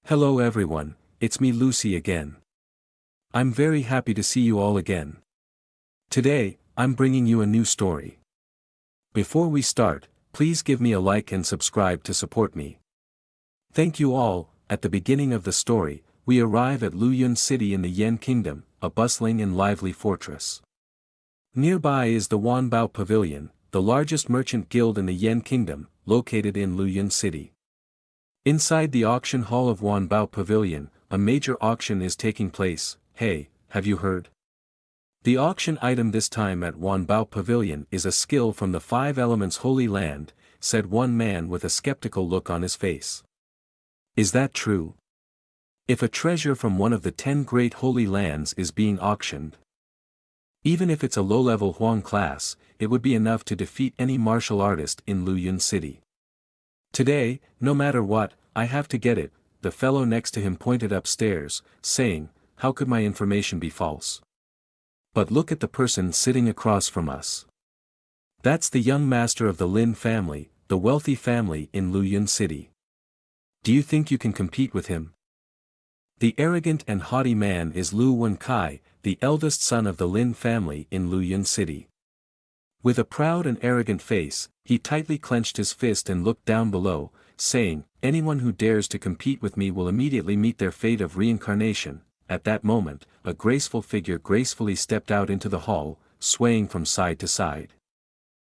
Hello everyone, it's me Lucy again. I'm very happy to see you all again. Today, I'm bringing you a new story. Before we start, please give me a like and subscribe to support me. Thank you all. At the beginning of the story, we arrive at Luyun City in the Yen Kingdom, a bustling and lively fortress. Nearby is the Wan B Pavilion, the largest merchant guild in the Yen Kingdom, located in Luyun City. Inside the auction hall of Wan B Pavilion, a major auction is taking place. Hey, have you heard? The auction item this time at Wan B Pavilion is a skill from the 5 elements Holy Land, said one man with a skeptical look on his face. Is that true? If a treasure from one of the 10 great holy lands is being auctioned, even if it's a low-level Huang class, it would be enough to defeat any martial artist in Luyun City. Today, no matter what, I have to get it, the fellow next to him pointed upstairs, saying, how could my information be false? But look at the person sitting across from us. That's the young master of the Lin family, the wealthy family in Luyun City. Do you think you can compete with him? The arrogant and haughty man is Lu Wenkai, the eldest son of the Lin family in Luyun City. With a proud and arrogant face, he tightly clenched his fist and looked down below, saying, anyone who dares to compete with me will immediately meet their fate of reincarnation. At that moment, a graceful figure gracefully stepped out into the hall, swaying from side to side.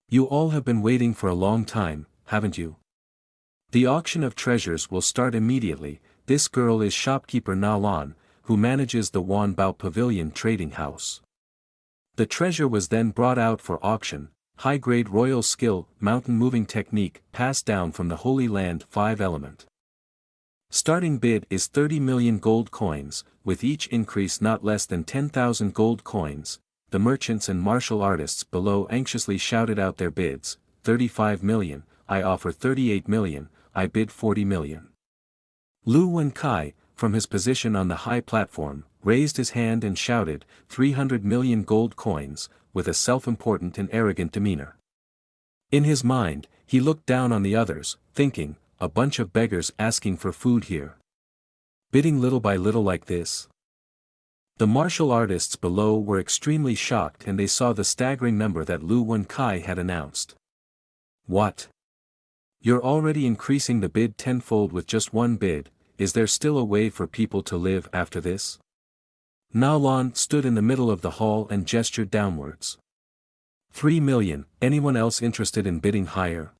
You all have been waiting for a long time, haven't you? The auction of treasures will start immediately. This girl is shopkeeper Na Lan, who manages the Wan B Pavilion trading house. The treasure was then brought out for auction, high-grade royal skill, mountain-moving technique passed down from the Holy Land 5 element. Starting bid is 30 million gold coins, with each increase not less than 10,000 gold coins. The merchants and martial artists below anxiously shouted out their bids, 35 million, I offer 38 million, I bid 40 million. Lu Wenkai, from his position on the high platform, raised his hand and shouted, 300 million gold coins, with a self-important and arrogant demeanor. In his mind, he looked down on the others, thinking, a bunch of beggars asking for food here. Bidding little by little like this. The martial artists below were extremely shocked and they saw the staggering number that Lu Wenkai had announced. What? You're already increasing the bid tenfold with just one bid. Is there still a way for people to live after this? Na Lan stood in the middle of the hall and gestured downwards. 3 million, anyone else interested in bidding higher?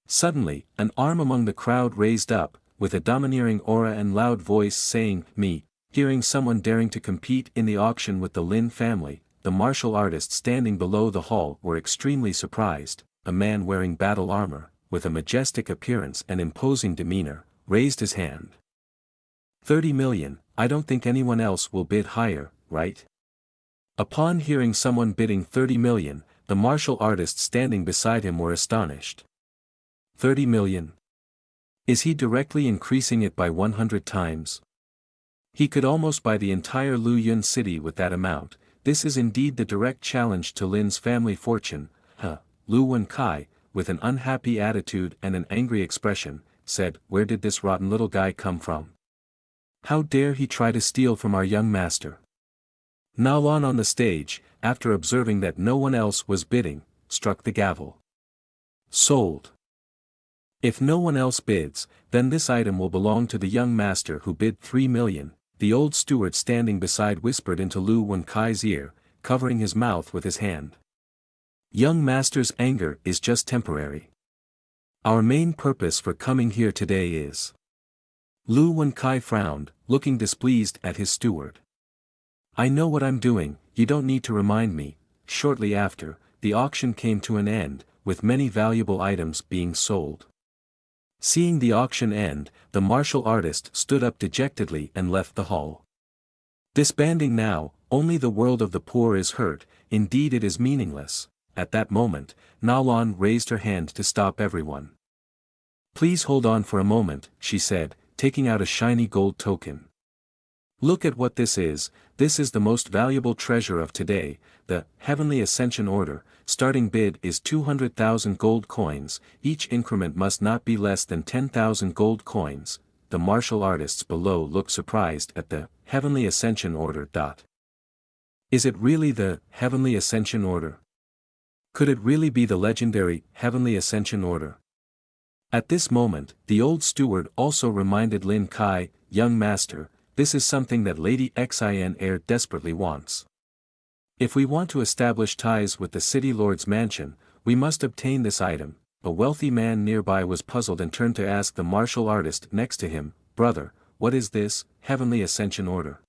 Suddenly, an arm among the crowd raised up, with a domineering aura and loud voice saying, me. Hearing someone daring to compete in the auction with the Lin family, the martial artists standing below the hall were extremely surprised. A man wearing battle armor, with a majestic appearance and imposing demeanor, raised his hand. 30 million, I don't think anyone else will bid higher, right? Upon hearing someone bidding 30 million, the martial artists standing beside him were astonished. 30 million? Is he directly increasing it by 100 times? He could almost buy the entire Luyun City with that amount. This is indeed the direct challenge to Lin's family fortune. Lu Wenkai, with an unhappy attitude and an angry expression, said, where did this rotten little guy come from? How dare he try to steal from our young master? Na Lan on the stage, after observing that no one else was bidding, struck the gavel. Sold. If no one else bids, then this item will belong to the young master who bid 3 million, the old steward standing beside whispered into Lu Wenkai's ear, covering his mouth with his hand. Young master's anger is just temporary. Our main purpose for coming here today is... Lu Wenkai frowned, looking displeased at his steward. I know what I'm doing, you don't need to remind me. Shortly after, the auction came to an end, with many valuable items being sold. Seeing the auction end, the martial artist stood up dejectedly and left the hall. Disbanding now, only the world of the poor is hurt, indeed it is meaningless. At that moment, Na Lan raised her hand to stop everyone. Please hold on for a moment, she said, taking out a shiny gold token. Look at what this is the most valuable treasure of today, the Heavenly Ascension Order. Starting bid is 200,000 gold coins, each increment must not be less than 10,000 gold coins. the martial artists below looked surprised at the Heavenly Ascension Order. Is it really the Heavenly Ascension Order? Could it really be the legendary Heavenly Ascension Order? At this moment, the old steward also reminded Lin Kai, young master, this is something that Lady Xin Heir desperately wants. If we want to establish ties with the city lord's mansion, we must obtain this item. A wealthy man nearby was puzzled and turned to ask the martial artist next to him, brother, what is this Heavenly Ascension Order?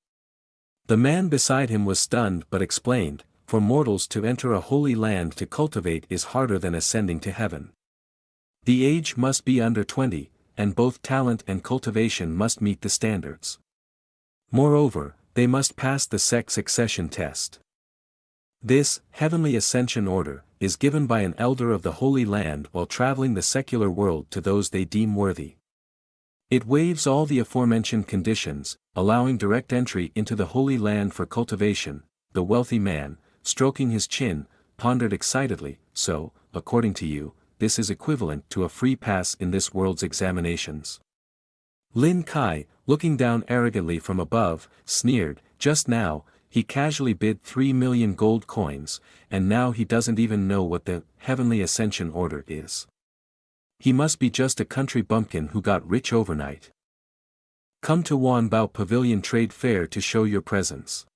The man beside him was stunned but explained, for mortals to enter a holy land to cultivate is harder than ascending to heaven. The age must be under 20, and both talent and cultivation must meet the standards. Moreover, they must pass the sex succession test. This Heavenly Ascension Order is given by an elder of the Holy Land while traveling the secular world to those they deem worthy. It waives all the aforementioned conditions, allowing direct entry into the Holy Land for cultivation. The wealthy man, stroking his chin, pondered excitedly, so, according to you, this is equivalent to a free pass in this world's examinations. Lin Kai, looking down arrogantly from above, sneered, just now, he casually bid 3 million gold coins, and now he doesn't even know what the Heavenly Ascension Order is. He must be just a country bumpkin who got rich overnight. Come to Wan B Pavilion Trade Fair to show your presence.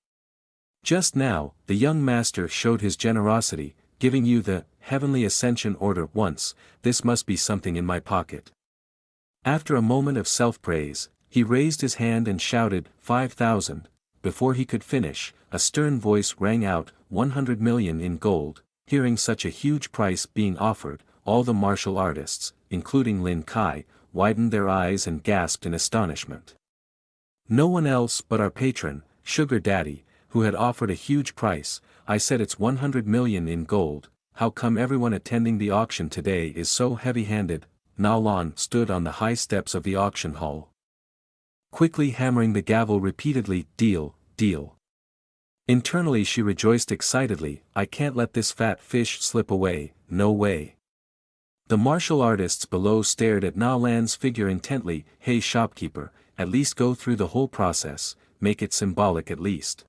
Just now, the young master showed his generosity, giving you the Heavenly Ascension Order once, this must be something in my pocket. After a moment of self-praise, he raised his hand and shouted, 5,000, before he could finish, a stern voice rang out, 100 million in gold. Hearing such a huge price being offered, all the martial artists, including Lin Kai, widened their eyes and gasped in astonishment. No one else but our patron, Sugar Daddy, who had offered a huge price. I said it's 100 million in gold. How come everyone attending the auction today is so heavy-handed? Nalan stood on the high steps of the auction hall, quickly hammering the gavel repeatedly, deal, deal. Internally she rejoiced excitedly, I can't let this fat fish slip away, no way. The martial artists below stared at Nalan's figure intently, hey shopkeeper, at least go through the whole process, make it symbolic at least.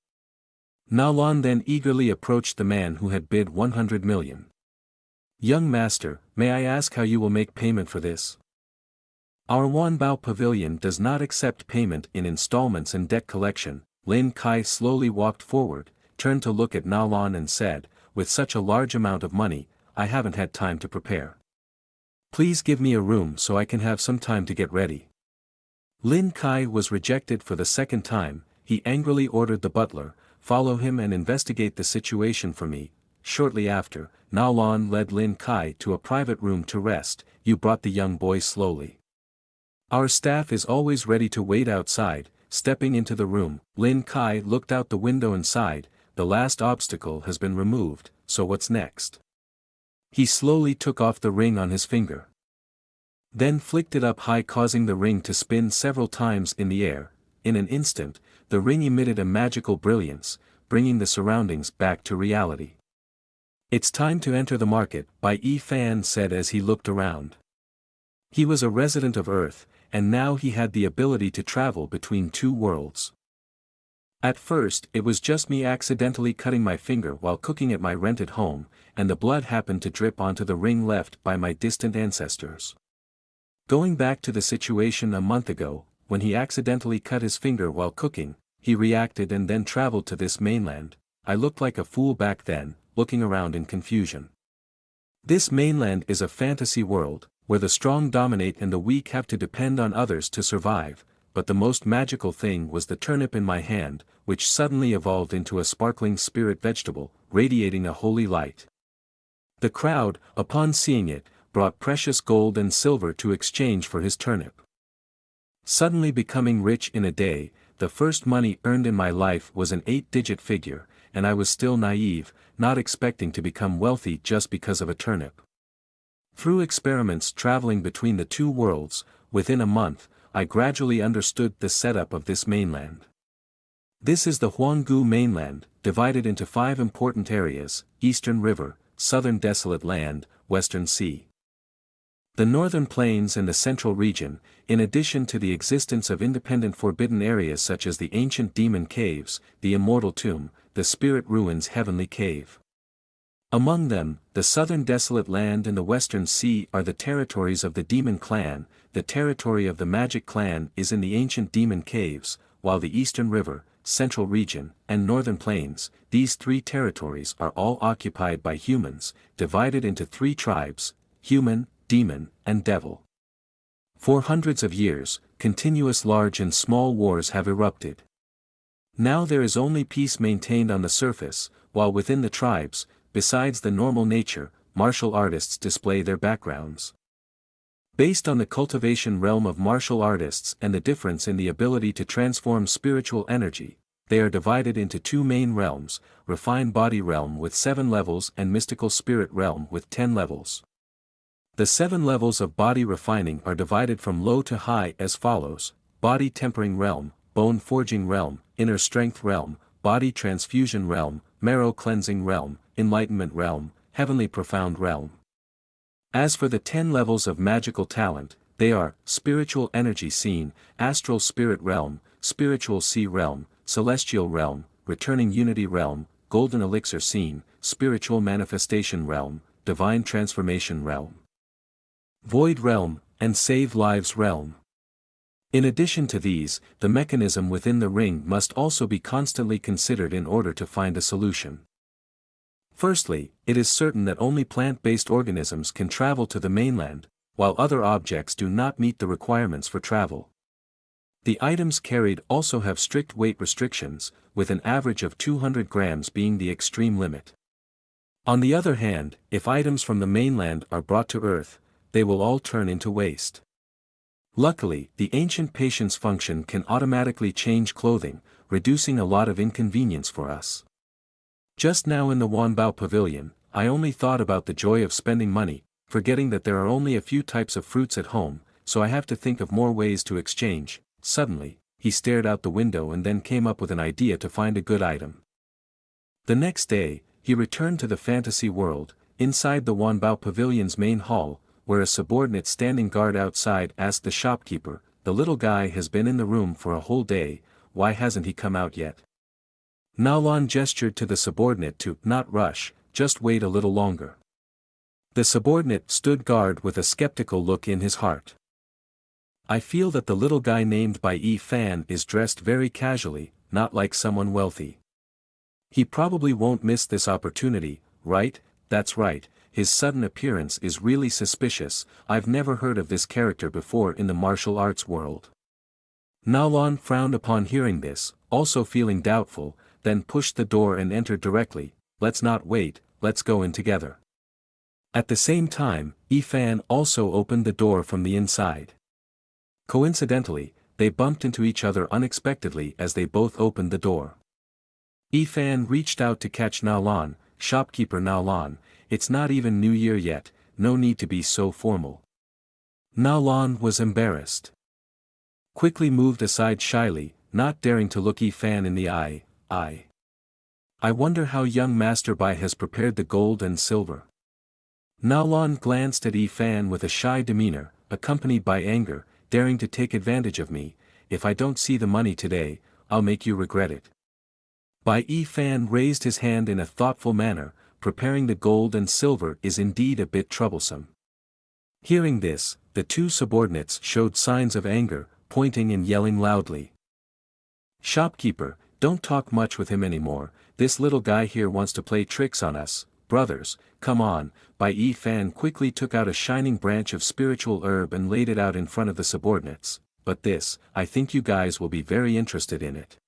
Nalan then eagerly approached the man who had bid 100 million. Young master, may I ask how you will make payment for this? Our Wan B Pavilion does not accept payment in installments and debt collection. Lin Kai slowly walked forward, turned to look at Nalan and said, with such a large amount of money, I haven't had time to prepare. Please give me a room so I can have some time to get ready. Lin Kai was rejected for the second time. He angrily ordered the butler, follow him and investigate the situation for me. Shortly after, Nalan led Lin Kai to a private room to rest. You brought the young boy slowly. Our staff is always ready to wait outside. Stepping into the room, Lin Kai looked out the window and sighed, the last obstacle has been removed, so what's next? He slowly took off the ring on his finger. Then flicked it up high, causing the ring to spin several times in the air. In an instant, the ring emitted a magical brilliance, bringing the surroundings back to reality. It's time to enter the market, Bai Fan said as he looked around. He was a resident of Earth, and now he had the ability to travel between two worlds. At first it was just me accidentally cutting my finger while cooking at my rented home, and the blood happened to drip onto the ring left by my distant ancestors. Going back to the situation a month ago, when he accidentally cut his finger while cooking, he reacted and then traveled to this mainland. I looked like a fool back then, looking around in confusion. This mainland is a fantasy world, where the strong dominate and the weak have to depend on others to survive, but the most magical thing was the turnip in my hand, which suddenly evolved into a sparkling spirit vegetable, radiating a holy light. The crowd, upon seeing it, brought precious gold and silver to exchange for his turnip. Suddenly becoming rich in a day, the first money earned in my life was an 8-digit figure, and I was still naive, not expecting to become wealthy just because of a turnip. Through experiments traveling between the two worlds, within a month, I gradually understood the setup of this mainland. This is the Huanggu mainland, divided into 5 important areas: Eastern River, Southern Desolate Land, Western Sea. The northern plains and the central region, in addition to the existence of independent forbidden areas such as the ancient demon caves, the immortal tomb, the spirit ruins heavenly cave. Among them, the southern desolate land and the western sea are the territories of the demon clan. The territory of the magic clan is in the ancient demon caves, while the eastern river, central region, and northern plains, these three territories are all occupied by humans, divided into three tribes: human, demon, and devil. For hundreds of years, continuous large and small wars have erupted. Now there is only peace maintained on the surface, while within the tribes, besides the normal nature, martial artists display their backgrounds. Based on the cultivation realm of martial artists and the difference in the ability to transform spiritual energy, they are divided into two main realms: refined body realm with 7 levels and mystical spirit realm with 10 levels. The 7 levels of body refining are divided from low to high as follows: body tempering realm, bone forging realm, inner strength realm, body transfusion realm, marrow cleansing realm, enlightenment realm, heavenly profound realm. As for the 10 levels of magical talent, they are: spiritual energy scene, astral spirit realm, spiritual sea realm, celestial realm, returning unity realm, golden elixir scene, spiritual manifestation realm, divine transformation realm, void realm, and save lives realm. In addition to these, the mechanism within the ring must also be constantly considered in order to find a solution. Firstly, it is certain that only plant-based organisms can travel to the mainland, while other objects do not meet the requirements for travel. The items carried also have strict weight restrictions, with an average of 200 grams being the extreme limit. On the other hand, if items from the mainland are brought to Earth, they will all turn into waste. Luckily, the ancient patience function can automatically change clothing, reducing a lot of inconvenience for us. Just now in the Wan B Pavilion, I only thought about the joy of spending money, forgetting that there are only a few types of fruits at home, so I have to think of more ways to exchange. Suddenly, he stared out the window and then came up with an idea to find a good item. The next day, he returned to the fantasy world. Inside the Wan B Pavilion's main hall, where a subordinate standing guard outside asked the shopkeeper, "The little guy has been in the room for a whole day, why hasn't he come out yet?" Nalan gestured to the subordinate to not rush, just wait a little longer. The subordinate stood guard with a skeptical look in his heart. I feel that the little guy named by Fan is dressed very casually, not like someone wealthy. He probably won't miss this opportunity, right? That's right. His sudden appearance is really suspicious. I've never heard of this character before in the martial arts world. Nalan frowned upon hearing this, also feeling doubtful, then pushed the door and entered directly. "Let's not wait, let's go in together." At the same time, Fan also opened the door from the inside. Coincidentally, they bumped into each other unexpectedly as they both opened the door. Fan reached out to catch Nalan. "Shopkeeper Nalan, it's not even New Year yet, no need to be so formal." Nalan was embarrassed. Quickly moved aside shyly, not daring to look Fan in the eye. I wonder how young Master Bai has prepared the gold and silver." Nalan glanced at Fan with a shy demeanor, accompanied by anger. "Daring to take advantage of me, if I don't see the money today, I'll make you regret it." Bai Fan raised his hand in a thoughtful manner. "Preparing the gold and silver is indeed a bit troublesome." Hearing this, the two subordinates showed signs of anger, pointing and yelling loudly. "Shopkeeper, don't talk much with him anymore, this little guy here wants to play tricks on us, brothers, come on." Bai Fan quickly took out a shining branch of spiritual herb and laid it out in front of the subordinates. "But this, I think you guys will be very interested in it."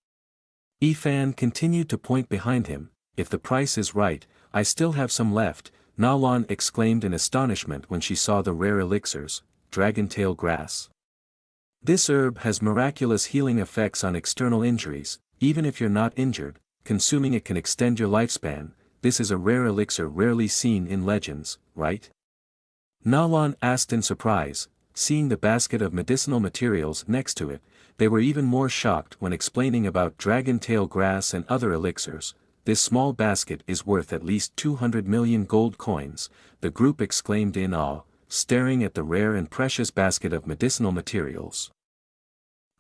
Fan continued to point behind him. "If the price is right, I still have some left." Nalan exclaimed in astonishment when she saw the rare elixirs, dragon-tail grass. This herb has miraculous healing effects on external injuries. Even if you're not injured, consuming it can extend your lifespan. This is a rare elixir rarely seen in legends, right? Nalan asked in surprise. Seeing the basket of medicinal materials next to it, they were even more shocked when explaining about dragon-tail grass and other elixirs. "This small basket is worth at least 200 million gold coins," the group exclaimed in awe. staring at the rare and precious basket of medicinal materials.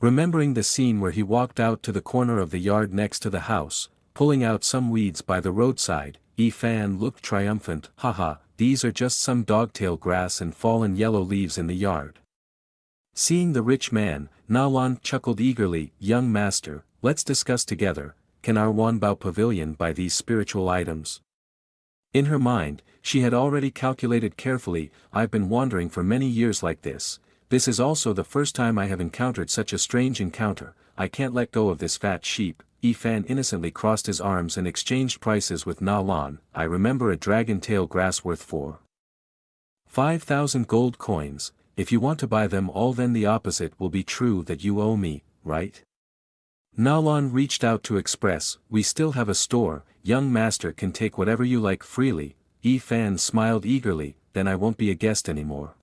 Remembering the scene where he walked out to the corner of the yard next to the house, pulling out some weeds by the roadside, Fan looked triumphant. Haha, these are just some dogtail grass and fallen yellow leaves in the yard. Seeing the rich man, Nalan chuckled eagerly. Young master, let's discuss together, can our Wan B Pavilion buy these spiritual items? In her mind, she had already calculated carefully. I've been wandering for many years like this. This is also the first time I have encountered such a strange encounter. I can't let go of this fat sheep. Fan innocently crossed his arms and exchanged prices with Nalan. I remember a dragon tail grass worth 5,000 gold coins. If you want to buy them all, then the opposite will be true, that you owe me, right? Nalan reached out to express, we still have a store, young master can take whatever you like freely. Fan smiled eagerly, then I won't be a guest anymore.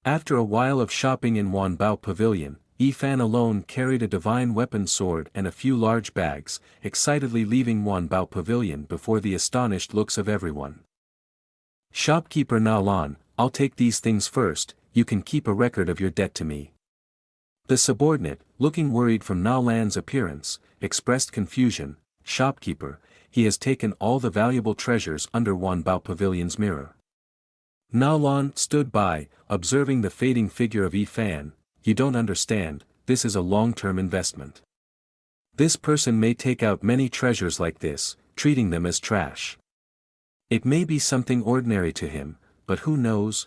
After a while of shopping in Wan B Pavilion, Fan alone carried a divine weapon sword and a few large bags, excitedly leaving Wan B Pavilion before the astonished looks of everyone. Shopkeeper Nalan, I'll take these things first, you can keep a record of your debt to me. The subordinate, looking worried from Nalan's appearance, expressed confusion. Shopkeeper, he has taken all the valuable treasures under Wan B Pavilion's mirror. Nalan stood by, observing the fading figure of Fan. You don't understand, this is a long-term investment. This person may take out many treasures like this, treating them as trash. It may be something ordinary to him, but who knows?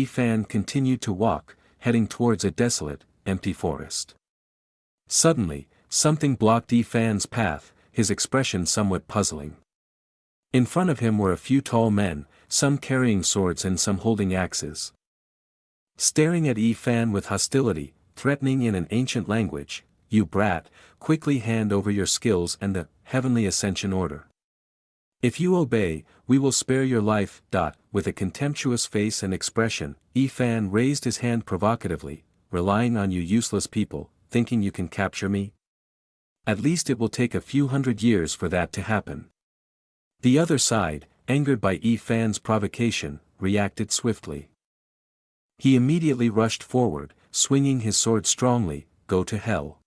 Fan continued to walk, heading towards a desolate, empty forest. Suddenly, something blocked Fan's path, his expression somewhat puzzling. In front of him were a few tall men, some carrying swords and some holding axes. Staring at Fan with hostility, threatening in an ancient language, you brat, quickly hand over your skills and the heavenly ascension order. If you obey, we will spare your life. With a contemptuous face and expression, Fan raised his hand provocatively, relying on you useless people, thinking you can capture me? At least it will take a few hundred years for that to happen. The other side, angered by Fan's provocation, reacted swiftly. He immediately rushed forward, swinging his sword strongly. Go to hell.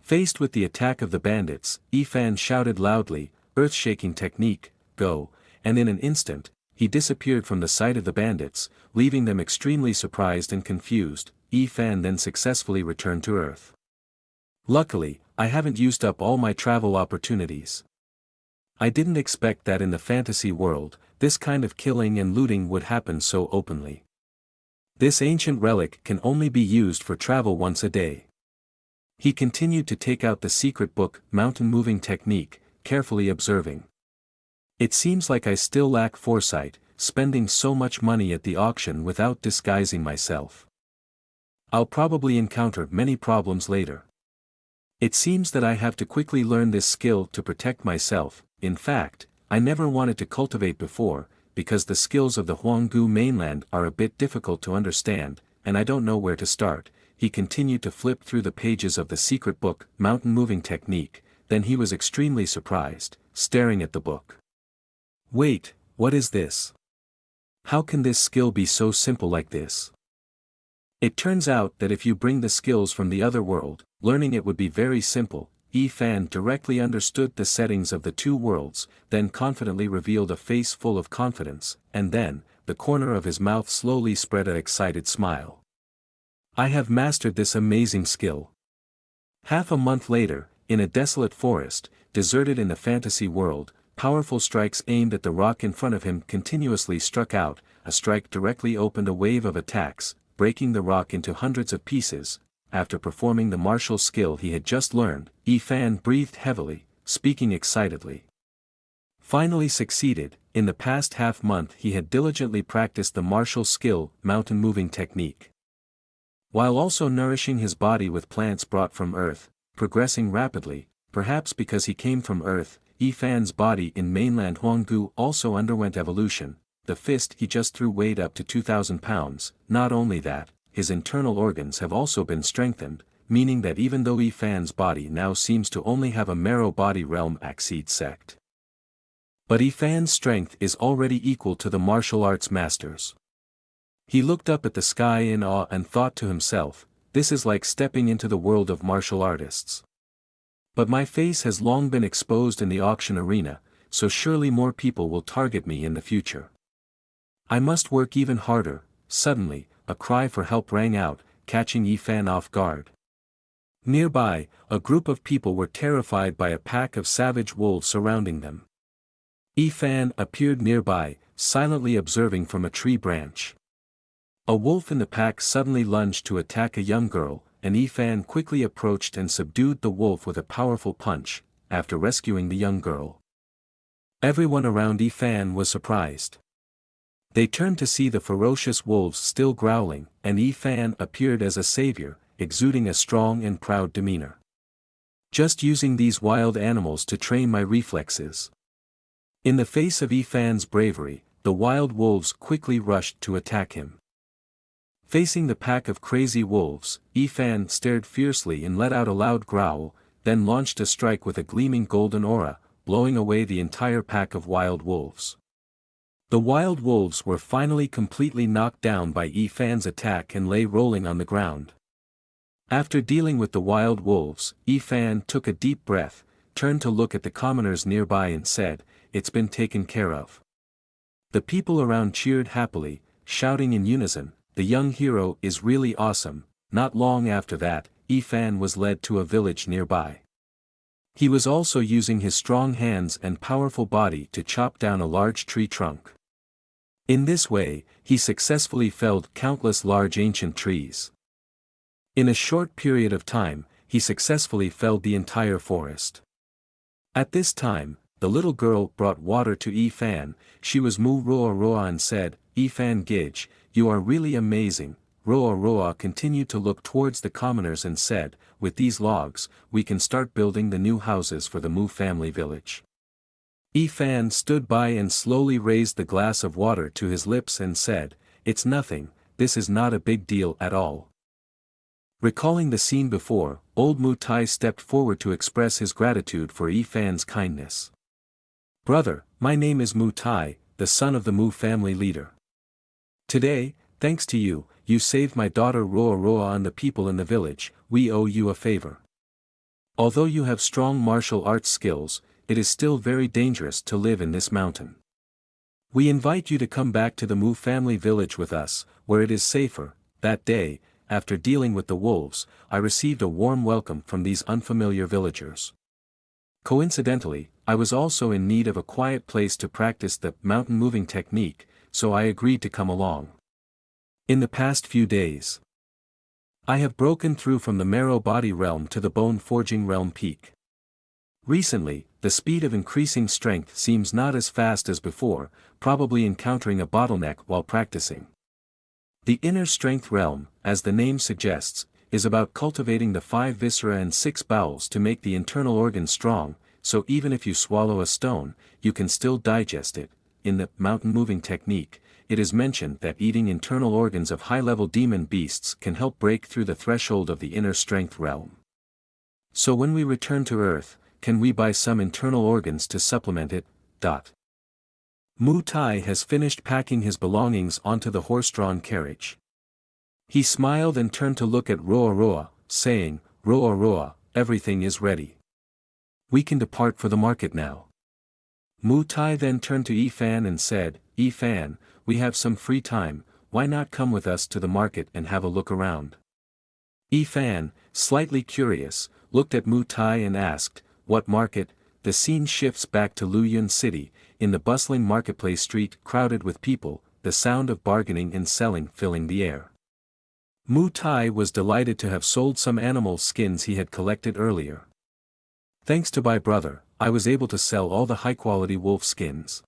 Faced with the attack of the bandits, Fan shouted loudly, earth-shaking technique, go, and in an instant, he disappeared from the sight of the bandits, leaving them extremely surprised and confused. Fan then successfully returned to Earth. Luckily, I haven't used up all my travel opportunities. I didn't expect that in the fantasy world, this kind of killing and looting would happen so openly. This ancient relic can only be used for travel once a day. He continued to take out the secret book, Mountain Moving Technique, carefully observing. It seems like I still lack foresight, spending so much money at the auction without disguising myself. I'll probably encounter many problems later. It seems that I have to quickly learn this skill to protect myself. In fact, I never wanted to cultivate before, because the skills of the Huanggu mainland are a bit difficult to understand, and I don't know where to start. He continued to flip through the pages of the secret book, Mountain Moving Technique, then he was extremely surprised, staring at the book. Wait, what is this? How can this skill be so simple like this? It turns out that if you bring the skills from the other world, learning it would be very simple. Fan directly understood the settings of the two worlds, then confidently revealed a face full of confidence, and then, the corner of his mouth slowly spread an excited smile. I have mastered this amazing skill. Half a month later, in a desolate forest, deserted in the fantasy world, powerful strikes aimed at the rock in front of him continuously struck out. A strike directly opened a wave of attacks, breaking the rock into hundreds of pieces. After performing the martial skill he had just learned, Fan breathed heavily, speaking excitedly. Finally succeeded. In the past half-month he had diligently practiced the martial skill, Mountain Moving Technique. While also nourishing his body with plants brought from Earth, progressing rapidly, perhaps because he came from Earth, Fan's body in mainland Huanggu also underwent evolution. The fist he just threw weighed up to 2,000 pounds, not only that, his internal organs have also been strengthened, meaning that even though Fan's body now seems to only have a marrow body realm accede sect. But Fan's strength is already equal to the martial arts masters. He looked up at the sky in awe and thought to himself, this is like stepping into the world of martial artists. But my face has long been exposed in the auction arena, so surely more people will target me in the future. I must work even harder. Suddenly, a cry for help rang out, catching Yifan off guard. Nearby, a group of people were terrified by a pack of savage wolves surrounding them. Yifan appeared nearby, silently observing from a tree branch. A wolf in the pack suddenly lunged to attack a young girl, and Yifan quickly approached and subdued the wolf with a powerful punch, after rescuing the young girl. Everyone around Yifan was surprised. They turned to see the ferocious wolves still growling, and Yifan appeared as a savior, exuding a strong and proud demeanor. Just using these wild animals to train my reflexes. In the face of Yifan's bravery, the wild wolves quickly rushed to attack him. Facing the pack of crazy wolves, Yifan stared fiercely and let out a loud growl, then launched a strike with a gleaming golden aura, blowing away the entire pack of wild wolves. The wild wolves were finally completely knocked down by Yifan's attack and lay rolling on the ground. After dealing with the wild wolves, Yifan took a deep breath, turned to look at the commoners nearby and said, "It's been taken care of." The people around cheered happily, shouting in unison, "The young hero is really awesome." Not long after that, Yifan was led to a village nearby. He was also using his strong hands and powerful body to chop down a large tree trunk. In this way, he successfully felled countless large ancient trees. In a short period of time, he successfully felled the entire forest. At this time, the little girl brought water to Yifan. She was Mu Roa Roa and said, "Yifan Gij, you are really amazing." Roa Roa continued to look towards the commoners and said, "With these logs, we can start building the new houses for the Mu family village." Yifan stood by and slowly raised the glass of water to his lips and said, "It's nothing, this is not a big deal at all." Recalling the scene before, old Mu Tai stepped forward to express his gratitude for Yifan's kindness. "Brother, my name is Mu Tai, the son of the Mu family leader. Today, thanks to you, you saved my daughter Roa Roa and the people in the village. We owe you a favor. Although you have strong martial arts skills, it is still very dangerous to live in this mountain. We invite you to come back to the Mu family village with us, where it is safer." That day, after dealing with the wolves, I received a warm welcome from these unfamiliar villagers. Coincidentally, I was also in need of a quiet place to practice the mountain moving technique, so I agreed to come along. In the past few days, I have broken through from the marrow body realm to the bone forging realm peak. Recently, the speed of increasing strength seems not as fast as before, probably encountering a bottleneck while practicing. The inner strength realm, as the name suggests, is about cultivating the 5 viscera and 6 bowels to make the internal organs strong, so even if you swallow a stone, you can still digest it. In the mountain moving technique, it is mentioned that eating internal organs of high-level demon beasts can help break through the threshold of the inner strength realm. So when we return to Earth, can we buy some internal organs to supplement it? Mu Tai has finished packing his belongings onto the horse-drawn carriage. He smiled and turned to look at Roa Roa, saying, "Roa Roa, everything is ready. We can depart for the market now." Mu Tai then turned to Yifan and said, "Yifan, we have some free time, why not come with us to the market and have a look around?" Yifan, slightly curious, looked at Mu Tai and asked, "What market?" The scene shifts back to Luyun City, in the bustling marketplace street crowded with people, the sound of bargaining and selling filling the air. Mu Tai was delighted to have sold some animal skins he had collected earlier. "Thanks to my brother, I was able to sell all the high-quality wolf skins."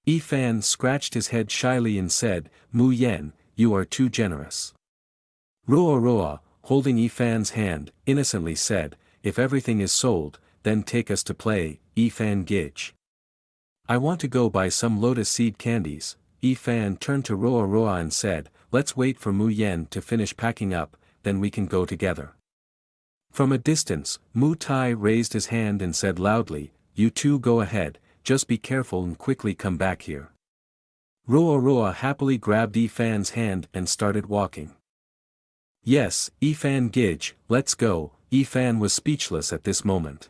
Yifan scratched his head shyly and said, "Mu Yen, you are too generous." Roa Roa, holding Yifan's hand, innocently said, "If everything is sold, then take us to play, Yifan Gij. I want to go buy some lotus seed candies." Yifan turned to Roa Roa and said, "Let's wait for Mu Yen to finish packing up, then we can go together." From a distance, Mu Tai raised his hand and said loudly, "You two go ahead, just be careful and quickly come back here." Roa happily grabbed Fan's hand and started walking. Yes, Fan Gij, let's go. Fan was speechless at this moment.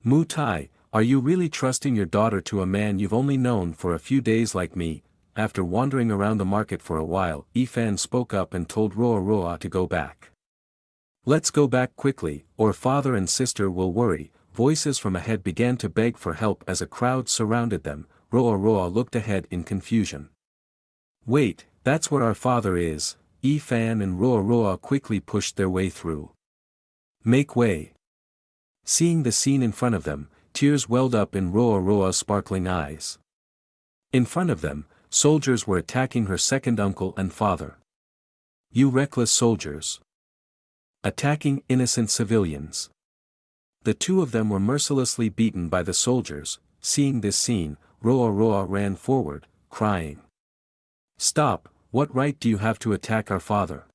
Mu Tai, are you really trusting your daughter to a man you've only known for a few days like me? After wandering around the market for a while, Fan spoke up and told Roa to go back. Let's go back quickly, or father and sister will worry. Voices from ahead began to beg for help as a crowd surrounded them. Roa looked ahead in confusion. Wait, that's where our father is. Fan and Roa quickly pushed their way through. Make way. Seeing the scene in front of them, tears welled up in Roa's sparkling eyes. In front of them, soldiers were attacking her second uncle and father. You reckless soldiers! Attacking innocent civilians. The two of them were mercilessly beaten by the soldiers. Seeing this scene, Roa ran forward, crying. Stop, what right do you have to attack our father?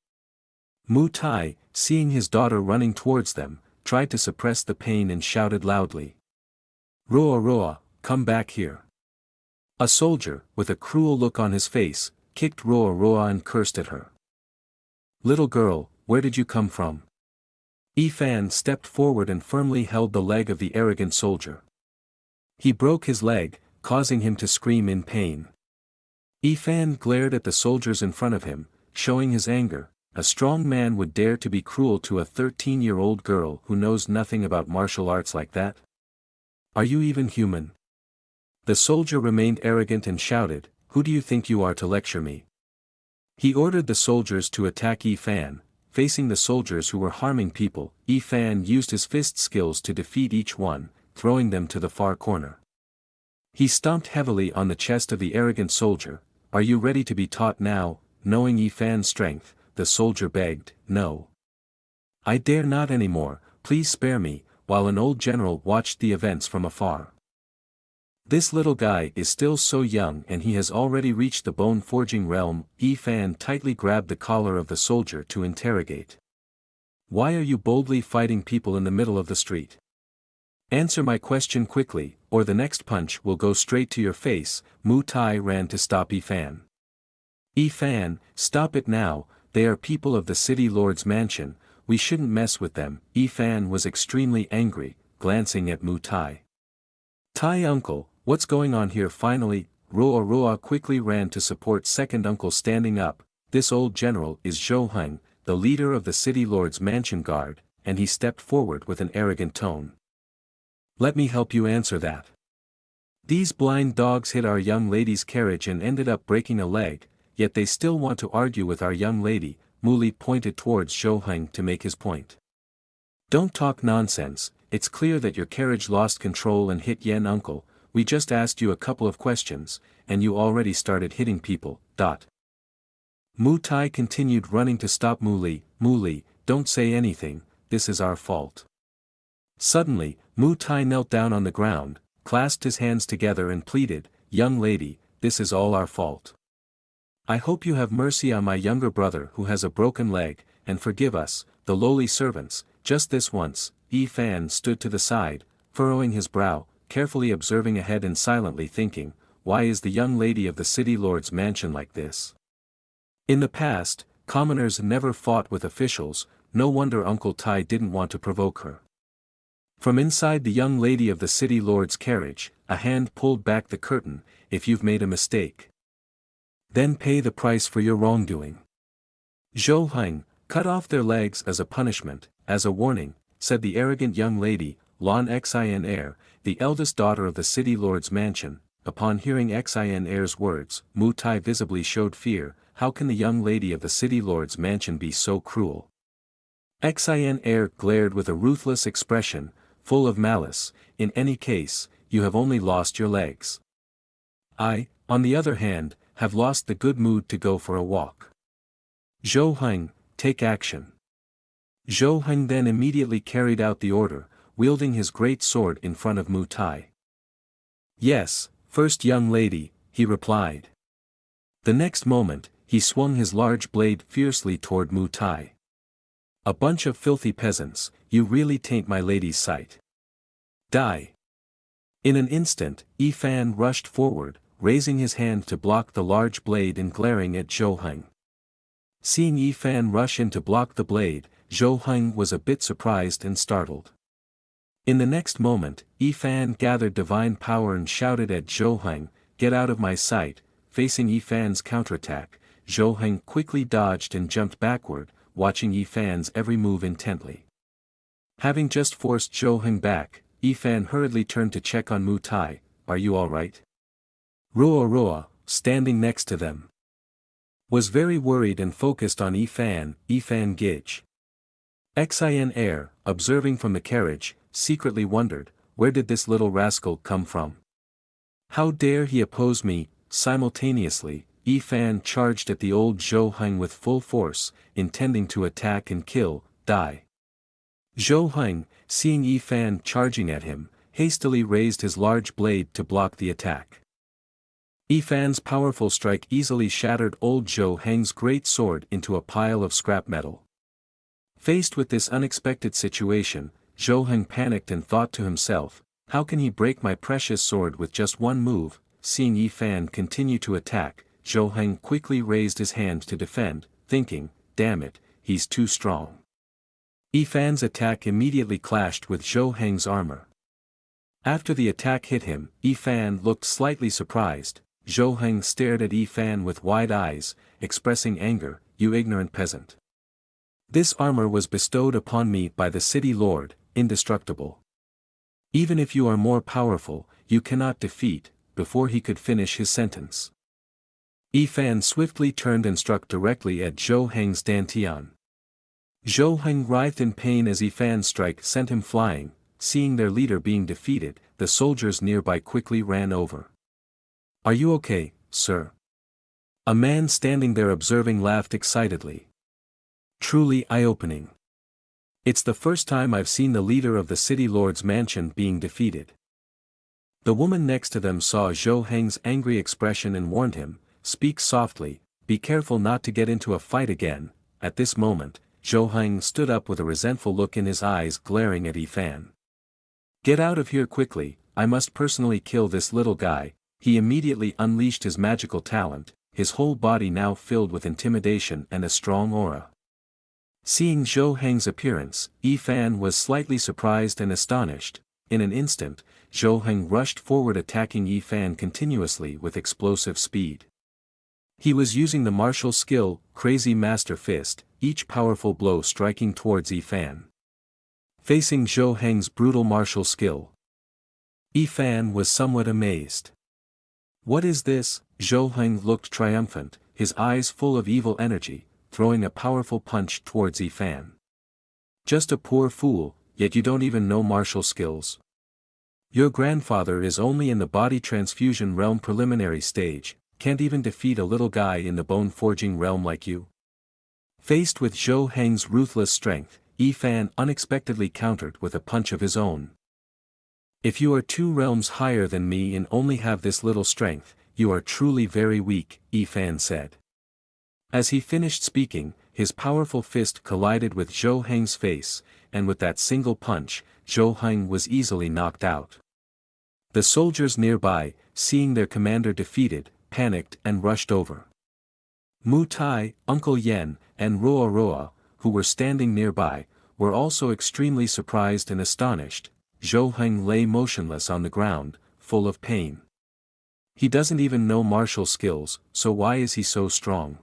Mu Tai, seeing his daughter running towards them, tried to suppress the pain and shouted loudly. Roa, come back here. A soldier, with a cruel look on his face, kicked Roa and cursed at her. Little girl, where did you come from? Fan stepped forward and firmly held the leg of the arrogant soldier. He broke his leg, causing him to scream in pain. Fan glared at the soldiers in front of him, showing his anger. A strong man would dare to be cruel to a 13-year-old girl who knows nothing about martial arts like that? Are you even human? The soldier remained arrogant and shouted, Who do you think you are to lecture me? He ordered the soldiers to attack Fan. Facing the soldiers who were harming people, Fan used his fist skills to defeat each one, throwing them to the far corner. He stomped heavily on the chest of the arrogant soldier. Are you ready to be taught now? Knowing Fan's strength, the soldier begged, No. I dare not anymore, please spare me, while an old general watched the events from afar. This little guy is still so young and he has already reached the bone-forging realm. Fan tightly grabbed the collar of the soldier to interrogate. Why are you boldly fighting people in the middle of the street? Answer my question quickly, or the next punch will go straight to your face. Mu Tai ran to stop Fan. Fan, stop it now, they are people of the city lord's mansion, we shouldn't mess with them. Fan was extremely angry, glancing at Mu Tai. Tai uncle, what's going on here? Finally, Roa quickly ran to support second uncle standing up. This old general is Zhou Heng, the leader of the city lord's mansion guard, and he stepped forward with an arrogant tone. Let me help you answer that. These blind dogs hit our young lady's carriage and ended up breaking a leg, yet they still want to argue with our young lady. Muli pointed towards Zhou Heng to make his point. Don't talk nonsense, it's clear that your carriage lost control and hit Yen uncle. We just asked you a couple of questions, and you already started hitting people. Mu Tai continued running to stop Muli. Muli, don't say anything, this is our fault. Suddenly, Mu Tai knelt down on the ground, clasped his hands together and pleaded, Young lady, this is all our fault. I hope you have mercy on my younger brother who has a broken leg, and forgive us, the lowly servants, just this once. Fan stood to the side, furrowing his brow, carefully observing ahead and silently thinking, why is the young lady of the city lord's mansion like this? In the past, commoners never fought with officials, no wonder Uncle Tai didn't want to provoke her. From inside the young lady of the city lord's carriage, a hand pulled back the curtain. If you've made a mistake, then pay the price for your wrongdoing. Zhou Heng, cut off their legs as a punishment, as a warning, said the arrogant young lady, Lan Xin Er, the eldest daughter of the city lord's mansion. Upon hearing Xin Er's words, Mu Tai visibly showed fear. How can the young lady of the city lord's mansion be so cruel? Xin Er glared with a ruthless expression, full of malice. In any case, you have only lost your legs. I, on the other hand, have lost the good mood to go for a walk. Zhou Heng, take action. Zhou Heng then immediately carried out the order, wielding his great sword in front of Mu Tai. Yes, first young lady, he replied. The next moment, he swung his large blade fiercely toward Mu Tai. A bunch of filthy peasants, you really taint my lady's sight. Die. In an instant, Fan rushed forward, raising his hand to block the large blade and glaring at Zhou Heng. Seeing Yi Fan rush in to block the blade, Zhou Heng was a bit surprised and startled. In the next moment, Yi Fan gathered divine power and shouted at Zhou Heng, "Get out of my sight!" Facing Yi Fan's counterattack, Zhou Heng quickly dodged and jumped backward, watching Yi Fan's every move intently. Having just forced Zhou Heng back, Yi Fan hurriedly turned to check on Mu Tai. "Are you alright?" Ruo, standing next to them, was very worried and focused on Yi Fan Gij. Xin Air, observing from the carriage, secretly wondered, where did this little rascal come from? How dare he oppose me? Simultaneously, Yi Fan charged at the old Zhou Heng with full force, intending to attack and kill, die. Zhou Heng, seeing Yi Fan charging at him, hastily raised his large blade to block the attack. Yi Fan's powerful strike easily shattered old Zhou Heng's great sword into a pile of scrap metal. Faced with this unexpected situation, Zhou Heng panicked and thought to himself, how can he break my precious sword with just one move? Seeing Yi Fan continue to attack, Zhou Heng quickly raised his hand to defend, thinking, damn it, he's too strong. Yi Fan's attack immediately clashed with Zhou Heng's armor. After the attack hit him, Yi Fan looked slightly surprised. Zhou Heng stared at Yi Fan with wide eyes, expressing anger, "You ignorant peasant. This armor was bestowed upon me by the city lord, indestructible. Even if you are more powerful, you cannot defeat." Before he could finish his sentence, Yi Fan swiftly turned and struck directly at Zhou Heng's dantian. Zhou Heng writhed in pain as Yi Fan's strike sent him flying. Seeing their leader being defeated, the soldiers nearby quickly ran over. "Are you okay, sir?" A man standing there observing laughed excitedly. "Truly eye-opening. It's the first time I've seen the leader of the city lord's mansion being defeated." The woman next to them saw Zhou Heng's angry expression and warned him, "Speak softly, be careful not to get into a fight again." At this moment, Zhou Heng stood up with a resentful look in his eyes glaring at Yi Fan. "Get out of here quickly, I must personally kill this little guy." He immediately unleashed his magical talent, his whole body now filled with intimidation and a strong aura. Seeing Zhou Heng's appearance, Yi Fan was slightly surprised and astonished. In an instant, Zhou Heng rushed forward attacking Yi Fan continuously with explosive speed. He was using the martial skill, Crazy Master Fist, each powerful blow striking towards Yi Fan. Facing Zhou Heng's brutal martial skill, Yi Fan was somewhat amazed. "What is this?" Zhou Heng looked triumphant, his eyes full of evil energy, throwing a powerful punch towards Yi Fan. "Just a poor fool, yet you don't even know martial skills. Your grandfather is only in the body transfusion realm preliminary stage, can't even defeat a little guy in the bone forging realm like you." Faced with Zhou Heng's ruthless strength, Yi Fan unexpectedly countered with a punch of his own. "If you are 2 realms higher than me and only have this little strength, you are truly very weak," Yi Fan said. As he finished speaking, his powerful fist collided with Zhou Heng's face, and with that single punch, Zhou Heng was easily knocked out. The soldiers nearby, seeing their commander defeated, panicked and rushed over. Mu Tai, Uncle Yen, and Ruo, who were standing nearby, were also extremely surprised and astonished. Zhou Heng lay motionless on the ground, full of pain. He doesn't even know martial skills, so why is he so strong?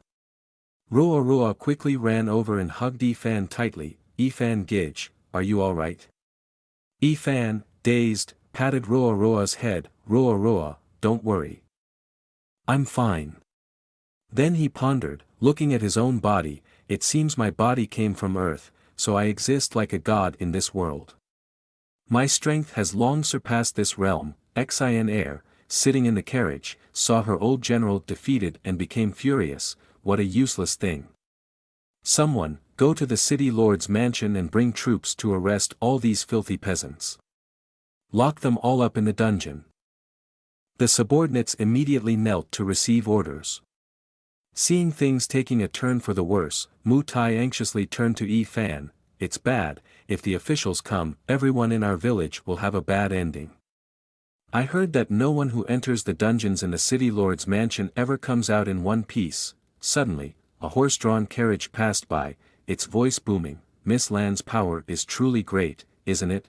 Ruo quickly ran over and hugged Yi Fan tightly. "Yi Fan Gij, are you alright?" Yi Fan, dazed, patted Ruo's head. "Ruo, don't worry. I'm fine." Then he pondered, looking at his own body, "It seems my body came from Earth, so I exist like a god in this world. My strength has long surpassed this realm." Xin Air, sitting in the carriage, saw her old general defeated and became furious. What a useless thing. "Someone, go to the city lord's mansion and bring troops to arrest all these filthy peasants. Lock them all up in the dungeon." The subordinates immediately knelt to receive orders. Seeing things taking a turn for the worse, Mu Tai anxiously turned to Yi Fan. "It's bad, if the officials come, everyone in our village will have a bad ending." I heard that no one who enters the dungeons in the city lord's mansion ever comes out in one piece. Suddenly, a horse-drawn carriage passed by, its voice booming, Miss Lan's power is truly great, isn't it?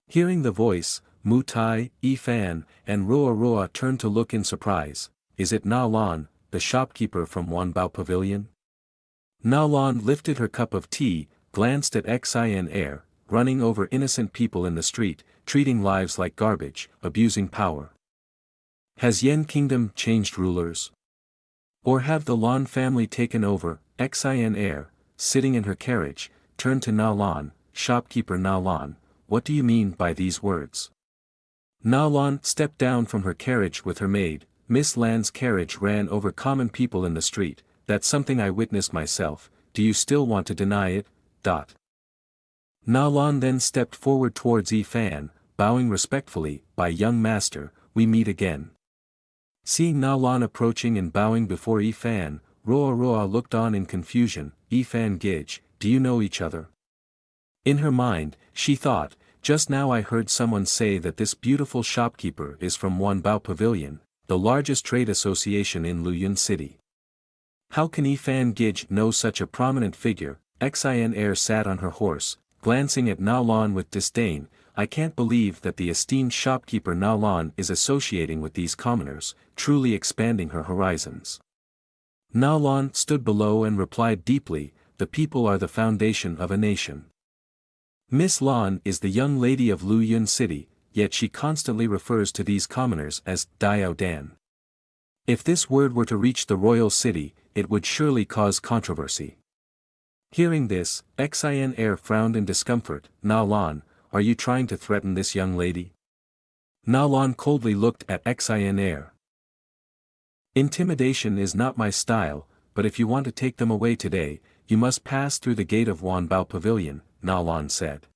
Hearing the voice, Mu Tai, Fan, and Roa Roa turned to look in surprise. Is it Na Lan, the shopkeeper from Wan Pavilion? Na Lan lifted her cup of tea, glanced at Xin Air, running over innocent people in the street, treating lives like garbage, abusing power. Has Yen Kingdom changed rulers? Or have the Lan family taken over? Xin Air, sitting in her carriage, turned to Na Lan, shopkeeper Na Lan, what do you mean by these words? Na Lan stepped down from her carriage with her maid. Miss Lan's carriage ran over common people in the street. That's something I witnessed myself, do you still want to deny it? Na Lan then stepped forward towards Fan, bowing respectfully, by young master, we meet again. Seeing Na Lan approaching and bowing before Fan, Roa Roa looked on in confusion. Fan Gij, do you know each other? In her mind, she thought, just now I heard someone say that this beautiful shopkeeper is from Wan Pavilion, the largest trade association in Luyun City. How can Fan Gij know such a prominent figure? Xin Air sat on her horse, glancing at Na Lan with disdain. I can't believe that the esteemed shopkeeper Na Lan is associating with these commoners, truly expanding her horizons. Na Lan stood below and replied deeply, the people are the foundation of a nation. Miss Lan is the young lady of Luyun City, yet she constantly refers to these commoners as Diao Dan. If this word were to reach the royal city, it would surely cause controversy. Hearing this, Xin Air frowned in discomfort. Na Lan, are you trying to threaten this young lady? Na Lan coldly looked at Xin Air. Intimidation is not my style, but if you want to take them away today, you must pass through the gate of Wan Pavilion, Na Lan said.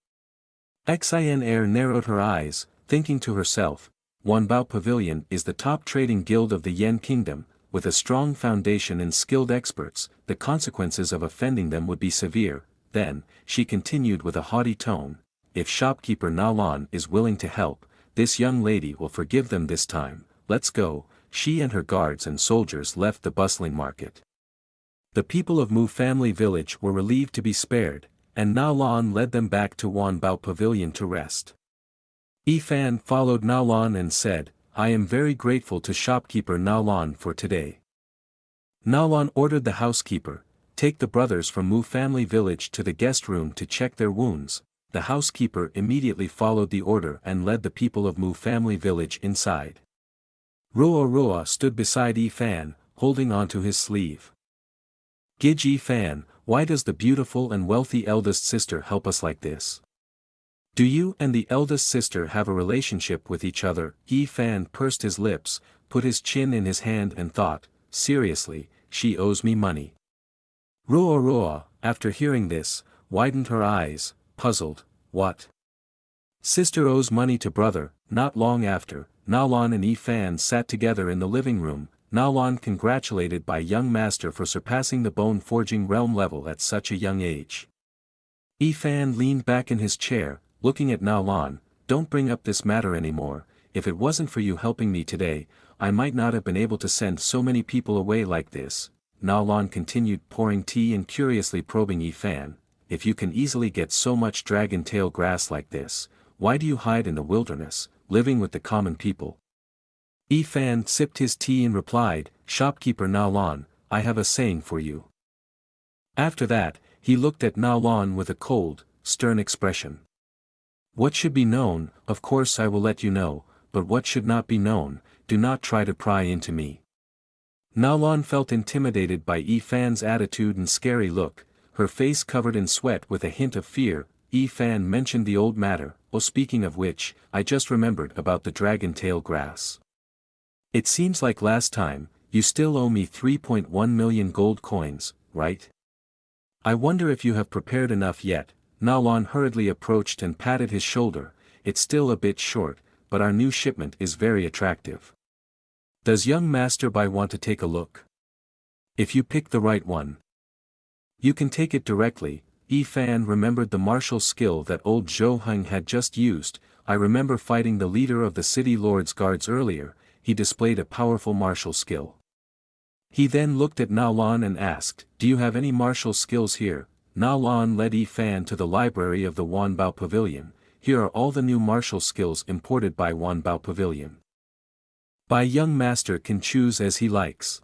Xin Air narrowed her eyes, thinking to herself, Wan Pavilion is the top trading guild of the Yen Kingdom, with a strong foundation and skilled experts, the consequences of offending them would be severe. Then, she continued with a haughty tone, if shopkeeper Na Lan is willing to help, this young lady will forgive them this time, let's go. She and her guards and soldiers left the bustling market. The people of Mu family village were relieved to be spared, and Na Lan led them back to Wan Pavilion to rest. Fan followed Na Lan and said, I am very grateful to shopkeeper Na Lan for today. Na Lan ordered the housekeeper, take the brothers from Mu family village to the guest room to check their wounds. The housekeeper immediately followed the order and led the people of Mu family village inside. Roa Roa stood beside Fan, holding onto his sleeve. Gij Fan, why does the beautiful and wealthy eldest sister help us like this? Do you and the eldest sister have a relationship with each other? Fan pursed his lips, put his chin in his hand and thought, seriously, she owes me money. Roa Roa, after hearing this, widened her eyes, puzzled, what? Sister owes money to brother. Not long after, Na Lan and Fan sat together in the living room. Na Lan congratulated by young master for surpassing the bone forging realm level at such a young age. Fan leaned back in his chair, looking at Na Lan, don't bring up this matter anymore, if it wasn't for you helping me today, I might not have been able to send so many people away like this. Na Lan continued pouring tea and curiously probing Fan, if you can easily get so much dragon tail grass like this, why do you hide in the wilderness, living with the common people? Fan sipped his tea and replied, shopkeeper Na Lan, I have a saying for you. After that, he looked at Na Lan with a cold, stern expression. What should be known, of course I will let you know, but what should not be known, do not try to pry into me. Na Lan felt intimidated by Fan's attitude and scary look, her face covered in sweat with a hint of fear. Fan mentioned the old matter, oh speaking of which, I just remembered about the dragon tail grass. It seems like last time, you still owe me 3.1 million gold coins, right? I wonder if you have prepared enough yet. Na Lan hurriedly approached and patted his shoulder, it's still a bit short, but our new shipment is very attractive. Does young Master Bai want to take a look? If you pick the right one, you can take it directly. Fan remembered the martial skill that old Zhou Heng had just used, I remember fighting the leader of the city lord's guards earlier. He displayed a powerful martial skill. He then looked at Nao Lan and asked, do you have any martial skills here? Nao Lan led Yi Fan to the library of the Wan Bao Pavilion. Here are all the new martial skills imported by Wan Bao Pavilion. By young master can choose as he likes.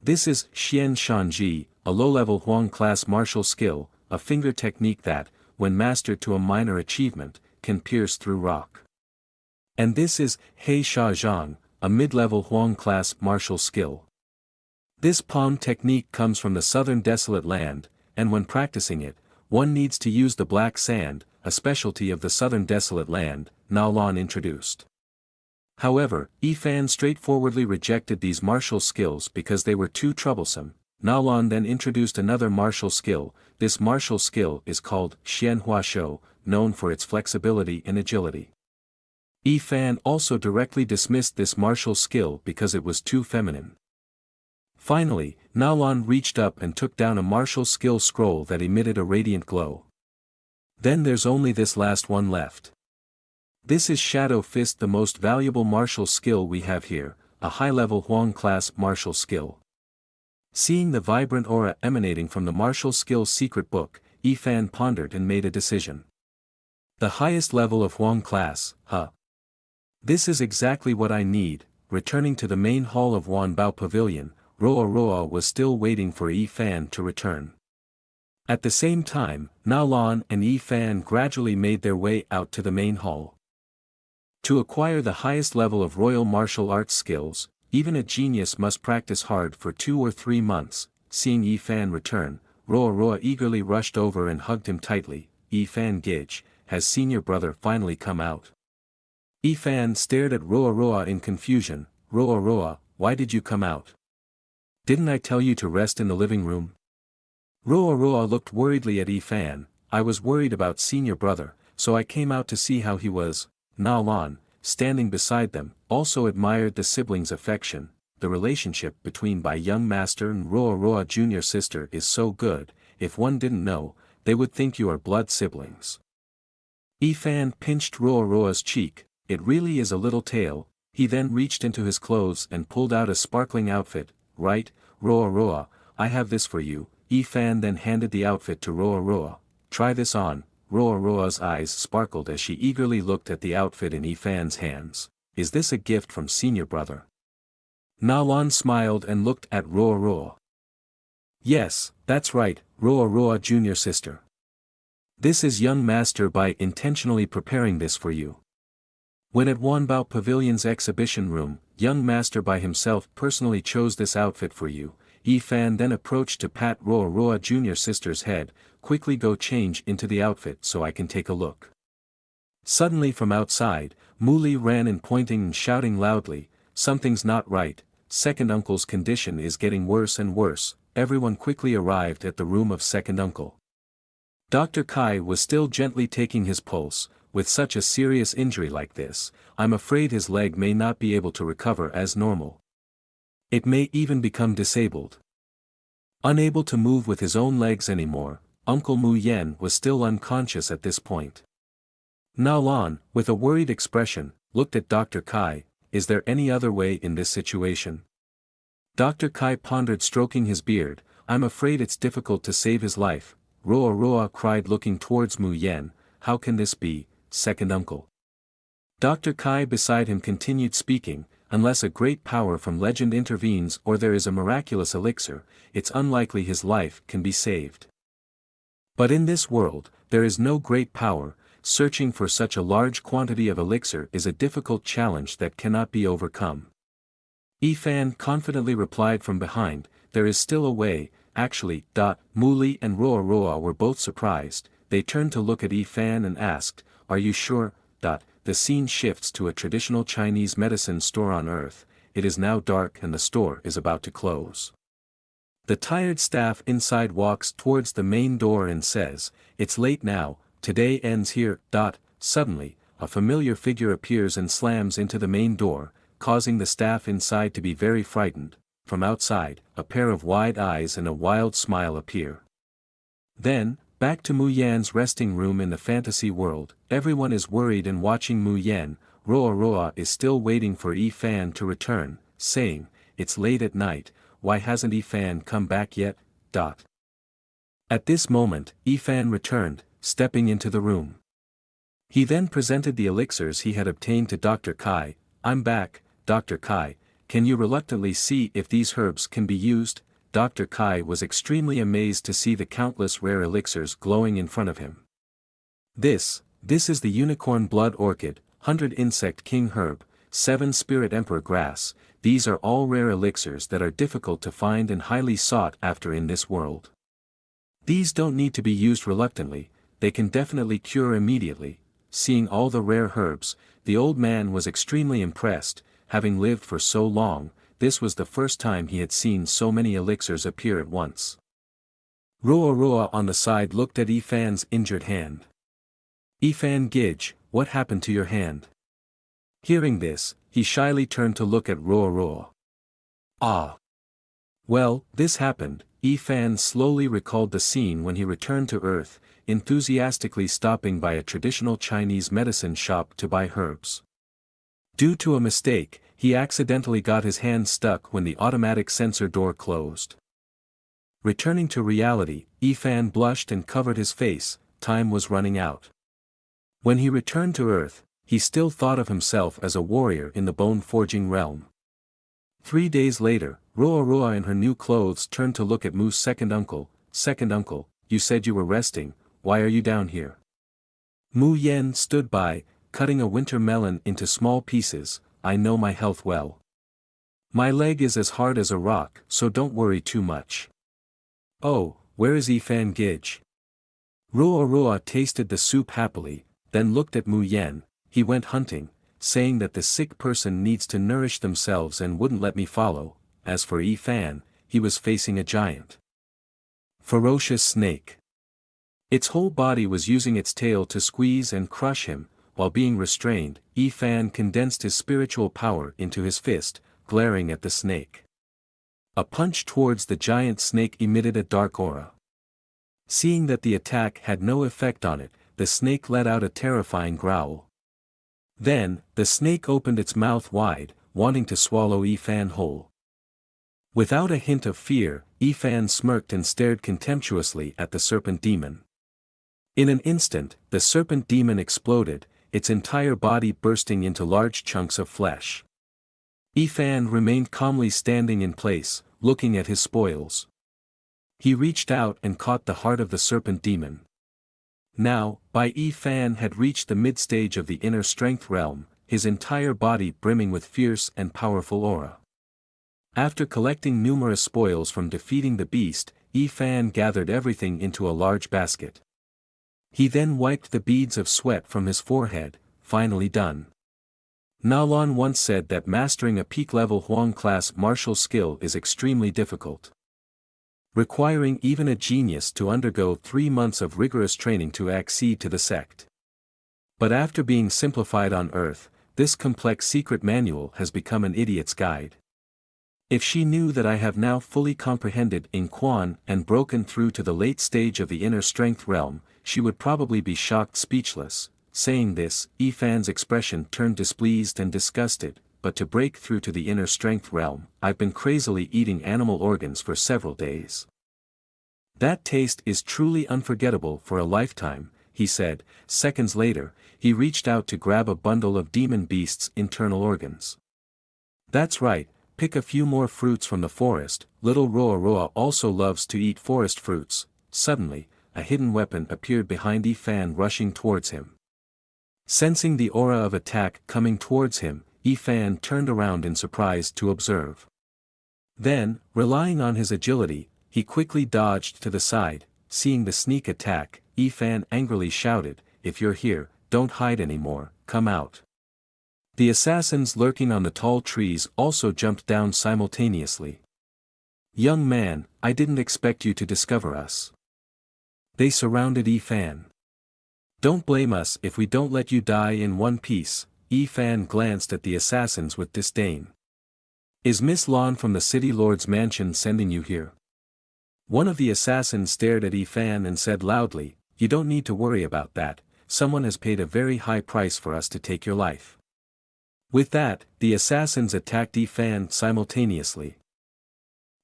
This is Xian Shanji, a low-level Huang class martial skill, a finger technique that, when mastered to a minor achievement, can pierce through rock. And this is Hei Sha Zhang, a mid-level Huang class martial skill. This palm technique comes from the southern desolate land, and when practicing it, one needs to use the black sand, a specialty of the southern desolate land, Nao Lan introduced. However, Yi Fan straightforwardly rejected these martial skills because they were too troublesome. Nao Lan then introduced another martial skill. This martial skill is called Xian Hua Shou, known for its flexibility and agility. Yi Fan also directly dismissed this martial skill because it was too feminine. Finally, Nao Lan reached up and took down a martial skill scroll that emitted a radiant glow. Then there's only this last one left. This is Shadow Fist, the most valuable martial skill we have here, a high-level Huang class martial skill. Seeing the vibrant aura emanating from the martial skills secret book, Yi Fan pondered and made a decision. The highest level of Huang class, huh? This is exactly what I need. Returning to the main hall of Wan Bao Pavilion, Roa Roa was still waiting for Yi Fan to return. At the same time, Nao Lan and Yi Fan gradually made their way out to the main hall. To acquire the highest level of royal martial arts skills, even a genius must practice hard for 2 or 3 months. Seeing Yi Fan return, Roa Roa eagerly rushed over and hugged him tightly. Yi Fan Gage, has senior brother finally come out? Yi Fan stared at Roa Roa in confusion. Roa Roa, why did you come out? Didn't I tell you to rest in the living room? Roa Roa looked worriedly at Yi Fan. I was worried about senior brother, so I came out to see how he was. Nao Lan, standing beside them, also admired the siblings' affection. The relationship between Bai young master and Roa Roa junior sister is so good. If one didn't know, they would think you are blood siblings. Yi Fan pinched Roa Roa's cheek. It really is a little tale. He then reached into his clothes and pulled out a sparkling outfit. Right, Roa Roa, I have this for you. Yi Fan then handed the outfit to Roa Roa. Try this on. Roa Roa's eyes sparkled as she eagerly looked at the outfit in Yi Fan's hands. Is this a gift from senior brother? Nao Lan smiled and looked at Roa Roa. Yes, that's right, Roa Roa junior sister. This is young master by intentionally preparing this for you. When at Wan Bao Pavilion's exhibition room, young master by himself personally chose this outfit for you. Yi Fan then approached to pat Roa Roa junior sister's head. Quickly go change into the outfit so I can take a look. Suddenly from outside, Muli ran in pointing and shouting loudly, something's not right, second uncle's condition is getting worse and worse. Everyone quickly arrived at the room of second uncle. Dr. Kai was still gently taking his pulse. With such a serious injury like this, I'm afraid his leg may not be able to recover as normal. It may even become disabled. Unable to move with his own legs anymore, Uncle Mu Yen was still unconscious at this point. Nao Lan, with a worried expression, looked at Dr. Kai. Is there any other way in this situation? Dr. Kai pondered, stroking his beard. I'm afraid it's difficult to save his life. Roa Roa cried, looking towards Mu Yen. How can this be, second uncle? Dr. Kai beside him continued speaking. Unless a great power from legend intervenes or there is a miraculous elixir, it's unlikely his life can be saved. But in this world, there is no great power. Searching for such a large quantity of elixir is a difficult challenge that cannot be overcome. Yi Fan confidently replied from behind, there is still a way. Actually, Muli and Roa Roa were both surprised. They turned to look at Yi Fan and asked, are you sure? The scene shifts to a traditional Chinese medicine store on Earth. It is now dark and the store is about to close. The tired staff inside walks towards the main door and says, it's late now, today ends here. Suddenly, a familiar figure appears and slams into the main door, causing the staff inside to be very frightened. From outside, a pair of wide eyes and a wild smile appear. Then, Back to Mu Yan's resting room in the fantasy world, everyone is worried and watching Mu Yan. Roa Roa is still waiting for Yi Fan to return, saying, "It's late at night, why hasn't Yi Fan come back yet?" At this moment, Yi Fan returned, stepping into the room. He then presented the elixirs he had obtained to Dr. Kai. "I'm back, Dr. Kai, can you reluctantly see if these herbs can be used?" Dr. Kai was extremely amazed to see the countless rare elixirs glowing in front of him. This is the Unicorn Blood Orchid, 100 Insect King Herb, 7 Spirit Emperor Grass. These are all rare elixirs that are difficult to find and highly sought after in this world. These don't need to be used reluctantly, they can definitely cure immediately. Seeing all the rare herbs, the old man was extremely impressed. Having lived for so long, this was the first time he had seen so many elixirs appear at once. Roa Roa on the side looked at Yi Fan's injured hand. "Yi Fan Gij, what happened to your hand?" Hearing this, he shyly turned to look at Roa Roa. "Ah. Well, this happened." Yi Fan slowly recalled the scene when he returned to Earth, enthusiastically stopping by a traditional Chinese medicine shop to buy herbs. Due to a mistake, he accidentally got his hand stuck when the automatic sensor door closed. Returning to reality, Yi Fan blushed and covered his face. Time was running out. When he returned to Earth, he still thought of himself as a warrior in the bone-forging realm. 3 days later, Roa Roa in her new clothes turned to look at Mu's second uncle. "Second uncle, you said you were resting, why are you down here?" Mu Yan stood by, cutting a winter melon into small pieces. "I know my health well. My leg is as hard as a rock, so don't worry too much." "Oh, where is Yi Fan Gij?" Roa Roa tasted the soup happily, then looked at Mu Yan. "He went hunting, saying that the sick person needs to nourish themselves and wouldn't let me follow." As for Yi Fan, he was facing a giant, ferocious snake. Its whole body was using its tail to squeeze and crush him. While being restrained, Yi Fan condensed his spiritual power into his fist, glaring at the snake. A punch towards the giant snake emitted a dark aura. Seeing that the attack had no effect on it, the snake let out a terrifying growl. Then, the snake opened its mouth wide, wanting to swallow Yi Fan whole. Without a hint of fear, Yi Fan smirked and stared contemptuously at the serpent demon. In an instant, the serpent demon exploded, its entire body bursting into large chunks of flesh. Yi Fan remained calmly standing in place, looking at his spoils. He reached out and caught the heart of the serpent demon. Now, Yi Fan had reached the mid-stage of the inner strength realm, his entire body brimming with fierce and powerful aura. After collecting numerous spoils from defeating the beast, Yi Fan gathered everything into a large basket. He then wiped the beads of sweat from his forehead. Finally done. Nalon once said that mastering a peak-level Huang-class martial skill is extremely difficult, requiring even a genius to undergo 3 months of rigorous training to accede to the sect. But after being simplified on Earth, this complex secret manual has become an idiot's guide. If she knew that I have now fully comprehended in Quan and broken through to the late stage of the inner strength realm, she would probably be shocked speechless. Saying this, Yi Fan's expression turned displeased and disgusted. "But to break through to the inner strength realm, I've been crazily eating animal organs for several days. That taste is truly unforgettable for a lifetime," he said. Seconds later, he reached out to grab a bundle of demon beast's internal organs. "That's right, pick a few more fruits from the forest." Little Roa Roa also loves to eat forest fruits. Suddenly, a hidden weapon appeared behind Yi Fan, rushing towards him. Sensing the aura of attack coming towards him, Yi Fan turned around in surprise to observe. Then, relying on his agility, he quickly dodged to the side. Seeing the sneak attack, Yi Fan angrily shouted, "If you're here, don't hide anymore, come out." The assassins lurking on the tall trees also jumped down simultaneously. "Young man, I didn't expect you to discover us." They surrounded Yi Fan. "Don't blame us if we don't let you die in one piece." Yi Fan glanced at the assassins with disdain. "Is Miss Lon from the City Lord's mansion sending you here?" One of the assassins stared at Fan and said loudly, "You don't need to worry about that, someone has paid a very high price for us to take your life." With that, the assassins attacked Fan simultaneously.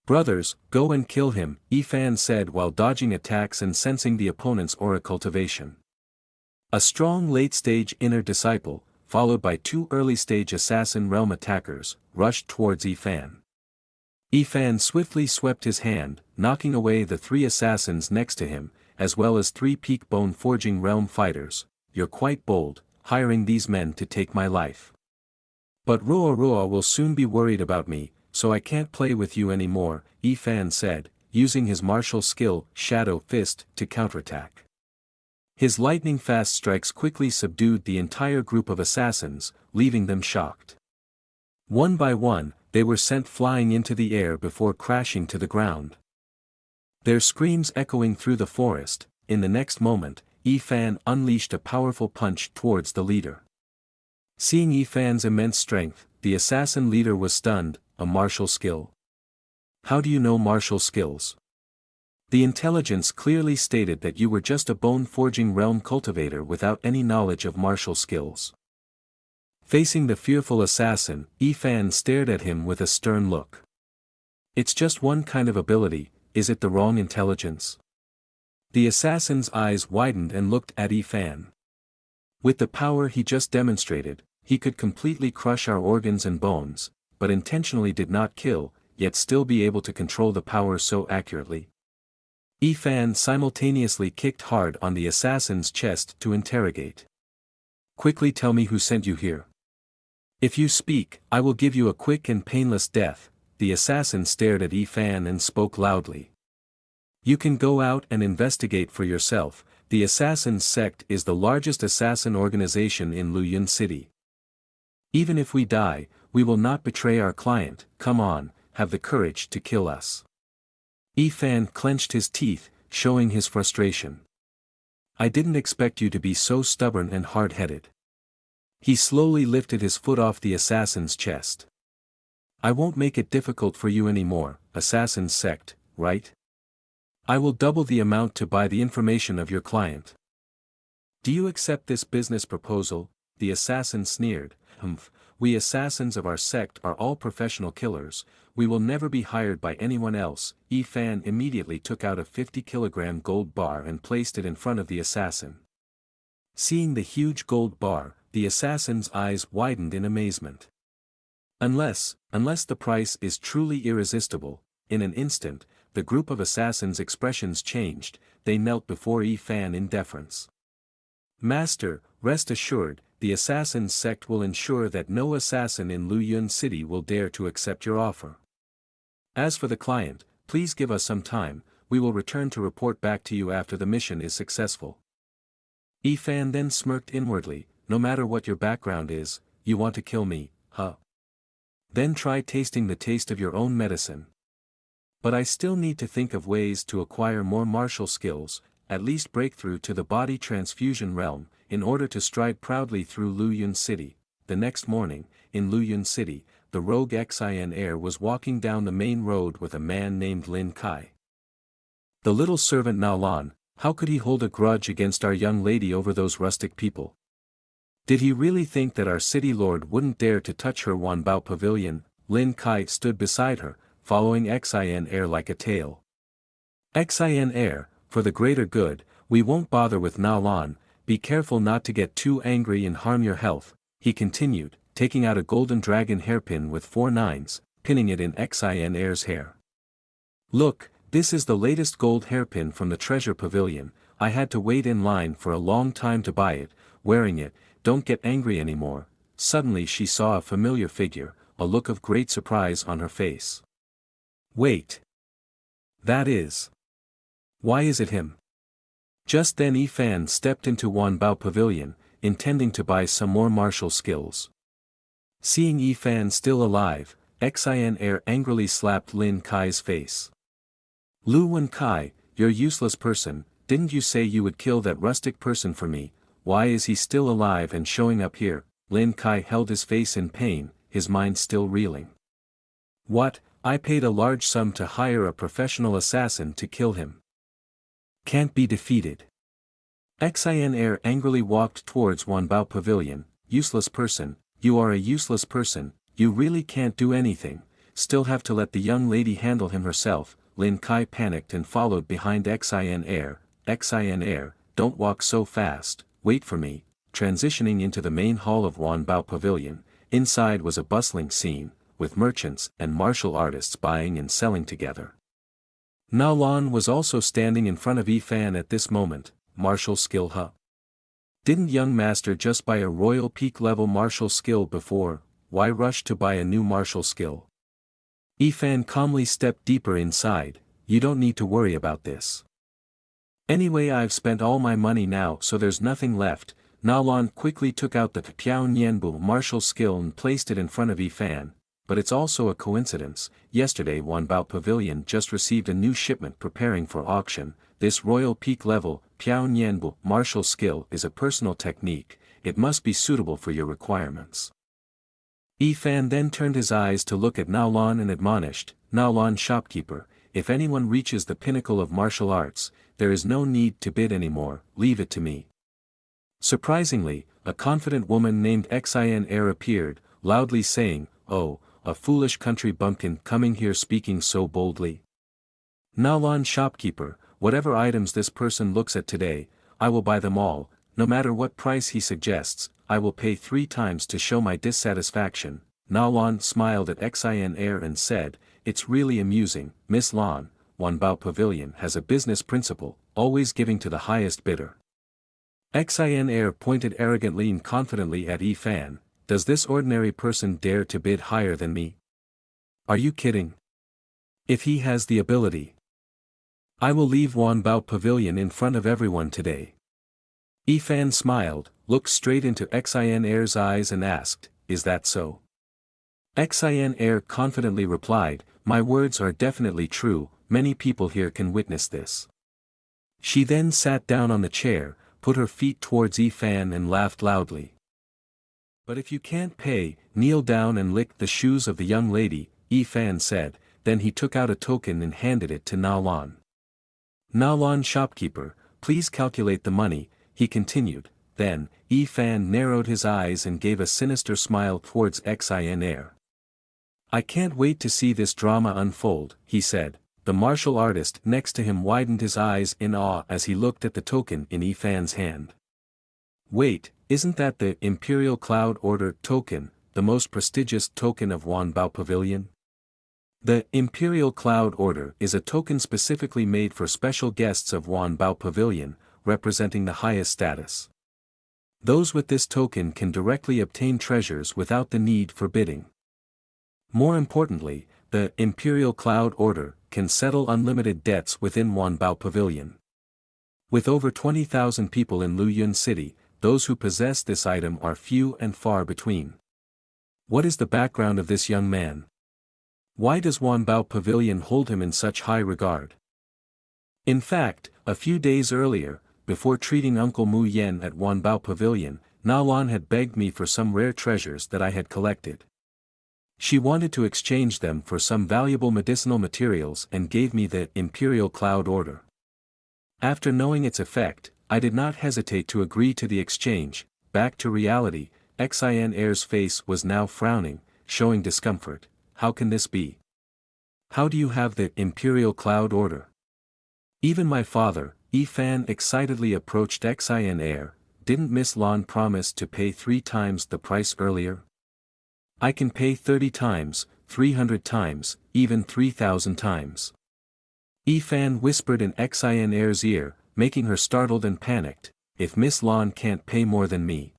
"Brothers, go and kill him," Fan said while dodging attacks and sensing the opponent's aura cultivation. A strong late-stage inner disciple, followed by two early-stage assassin realm attackers, rushed towards Fan. Fan swiftly swept his hand, knocking away the three assassins next to him, as well as three peak bone forging realm fighters. "You're quite bold, hiring these men to take my life. But Roa will soon be worried about me, so I can't play with you anymore," Fan said, using his martial skill, Shadow Fist, to counterattack. His lightning-fast strikes quickly subdued the entire group of assassins, leaving them shocked. One by one, they were sent flying into the air before crashing to the ground. Their screams echoing through the forest. In the next moment, Fan unleashed a powerful punch towards the leader. Seeing Fan's immense strength, the assassin leader was stunned. "A martial skill? How do you know martial skills? The intelligence clearly stated that you were just a bone-forging realm cultivator without any knowledge of martial skills." Facing the fearful assassin, Fan stared at him with a stern look. "It's just one kind of ability, is it the wrong intelligence?" The assassin's eyes widened and looked at Fan. "With the power he just demonstrated, he could completely crush our organs and bones, but intentionally did not kill, yet still be able to control the power so accurately." Fan simultaneously kicked hard on the assassin's chest to interrogate. "Quickly tell me who sent you here. If you speak, I will give you a quick and painless death." The assassin stared at Fan and spoke loudly. "You can go out and investigate for yourself. The Assassin's Sect is the largest assassin organization in Luyun City. Even if we die, we will not betray our client. Come on, have the courage to kill us." Fan clenched his teeth, showing his frustration. "I didn't expect you to be so stubborn and hard-headed." He slowly lifted his foot off the assassin's chest. "I won't make it difficult for you anymore, Assassin's Sect, right? I will double the amount to buy the information of your client. Do you accept this business proposal?" The assassin sneered. "Humph, we assassins of our sect are all professional killers, we will never be hired by anyone else." Fan immediately took out a 50-kilogram gold bar and placed it in front of the assassin. Seeing the huge gold bar, the assassin's eyes widened in amazement. Unless the price is truly irresistible." In an instant, the group of assassins' expressions changed, they knelt before Fan in deference. "Master, rest assured, the Assassin's Sect will ensure that no assassin in Luyun City will dare to accept your offer. As for the client, please give us some time, we will return to report back to you after the mission is successful." Fan then smirked inwardly. "No matter what your background is, you want to kill me, huh? Then try tasting the taste of your own medicine. But I still need to think of ways to acquire more martial skills, at least breakthrough to the body transfusion realm, in order to stride proudly through Luyun City." The next morning, in Luyun City, the rogue Xin heir was walking down the main road with a man named Lin Kai. The little servant Naolan, how could he hold a grudge against our young lady over those rustic people? Did he really think that our city lord wouldn't dare to touch her Wan B Pavilion? Lin Kai stood beside her, following Xin heir like a tail. "Xin heir, for the greater good, we won't bother with Naolan, be careful not to get too angry and harm your health," he continued, taking out a golden dragon hairpin with 4 nines, pinning it in Xin heir's hair. "Look, this is the latest gold hairpin from the treasure pavilion, I had to wait in line for a long time to buy it, wearing it, don't get angry anymore." Suddenly she saw a familiar figure, a look of great surprise on her face. "Wait. That is. Why is it him?" Just then Fan stepped into Wan B Pavilion, intending to buy some more martial skills. Seeing Fan still alive, Xin heir angrily slapped Lin Kai's face. "Lu Wen Kai, you're useless person, didn't you say you would kill that rustic person for me? Why is he still alive and showing up here?" Lin Kai held his face in pain, his mind still reeling. "What, I paid a large sum to hire a professional assassin to kill him. Can't be defeated. Xin Air angrily walked towards Wan Bao Pavilion. Useless person, you are a useless person, you really can't do anything, still have to let the young lady handle him herself. Lin Kai panicked and followed behind Xin Air. Xin Air, don't walk so fast, wait for me. Transitioning into the main hall of Wan Bao Pavilion, inside was a bustling scene, with merchants and martial artists buying and selling together. Na Lan was also standing in front of Yi Fan at this moment. Martial skill huh? Didn't young master just buy a royal peak level martial skill before, why rush to buy a new martial skill? Yi Fan calmly stepped deeper inside, you don't need to worry about this. Anyway, I've spent all my money now, so there's nothing left. Na Lan quickly took out the Piao Nianbu martial skill and placed it in front of Yi Fan. But it's also a coincidence, yesterday Wan Bao Pavilion just received a new shipment preparing for auction. This royal peak level, Piao Nianbu martial skill is a personal technique, it must be suitable for your requirements. Yi Fan then turned his eyes to look at Na Lan and admonished, Na Lan shopkeeper, if anyone reaches the pinnacle of martial arts, there is no need to bid anymore, leave it to me. Surprisingly, a confident woman named Xin Air appeared, loudly saying, oh, a foolish country bumpkin coming here speaking so boldly. Na Lan shopkeeper, whatever items this person looks at today, I will buy them all, no matter what price he suggests, I will pay 3 times to show my dissatisfaction. Na Lan smiled at Xin Air and said, it's really amusing, Miss Lan, Wan Bao Pavilion has a business principle, always giving to the highest bidder. Xin Air pointed arrogantly and confidently at Yi Fan, does this ordinary person dare to bid higher than me? Are you kidding? If he has the ability, I will leave Wan Bao Pavilion in front of everyone today. Yi Fan smiled, looked straight into Xin Air's eyes and asked, is that so? Xin Air confidently replied, my words are definitely true, many people here can witness this. She then sat down on the chair, put her feet towards Yi Fan and laughed loudly. But if you can't pay, kneel down and lick the shoes of the young lady, Yi Fan said, then he took out a token and handed it to Na Lan. Na Lan shopkeeper, please calculate the money, he continued, then, Yi Fan narrowed his eyes and gave a sinister smile towards Xin Air. I can't wait to see this drama unfold, he said. The martial artist next to him widened his eyes in awe as he looked at the token in Yi Fan's hand. Wait, isn't that the Imperial Cloud Order token, the most prestigious token of Wan Bao Pavilion? The Imperial Cloud Order is a token specifically made for special guests of Wan Bao Pavilion, representing the highest status. Those with this token can directly obtain treasures without the need for bidding. More importantly, the Imperial Cloud Order can settle unlimited debts within Wan Bao Pavilion. With over 20,000 people in Luyun City, those who possess this item are few and far between. What is the background of this young man? Why does Wan Bao Pavilion hold him in such high regard? In fact, a few days earlier, before treating Uncle Mu Yen at Wan Bao Pavilion, Na Lan had begged me for some rare treasures that I had collected. She wanted to exchange them for some valuable medicinal materials and gave me the Imperial Cloud Order. After knowing its effect, I did not hesitate to agree to the exchange. Back to reality, Xin Air's face was now frowning, showing discomfort. How can this be? How do you have the Imperial Cloud Order? Even my father, Yi Fan excitedly approached Xin Air, didn't Miss Lan promise to pay 3 times the price earlier? I can pay 30 times, 300 times, even 3,000 times. Yi Fan whispered in Xin Air's ear, making her startled and panicked, if Miss Lan can't pay more than me,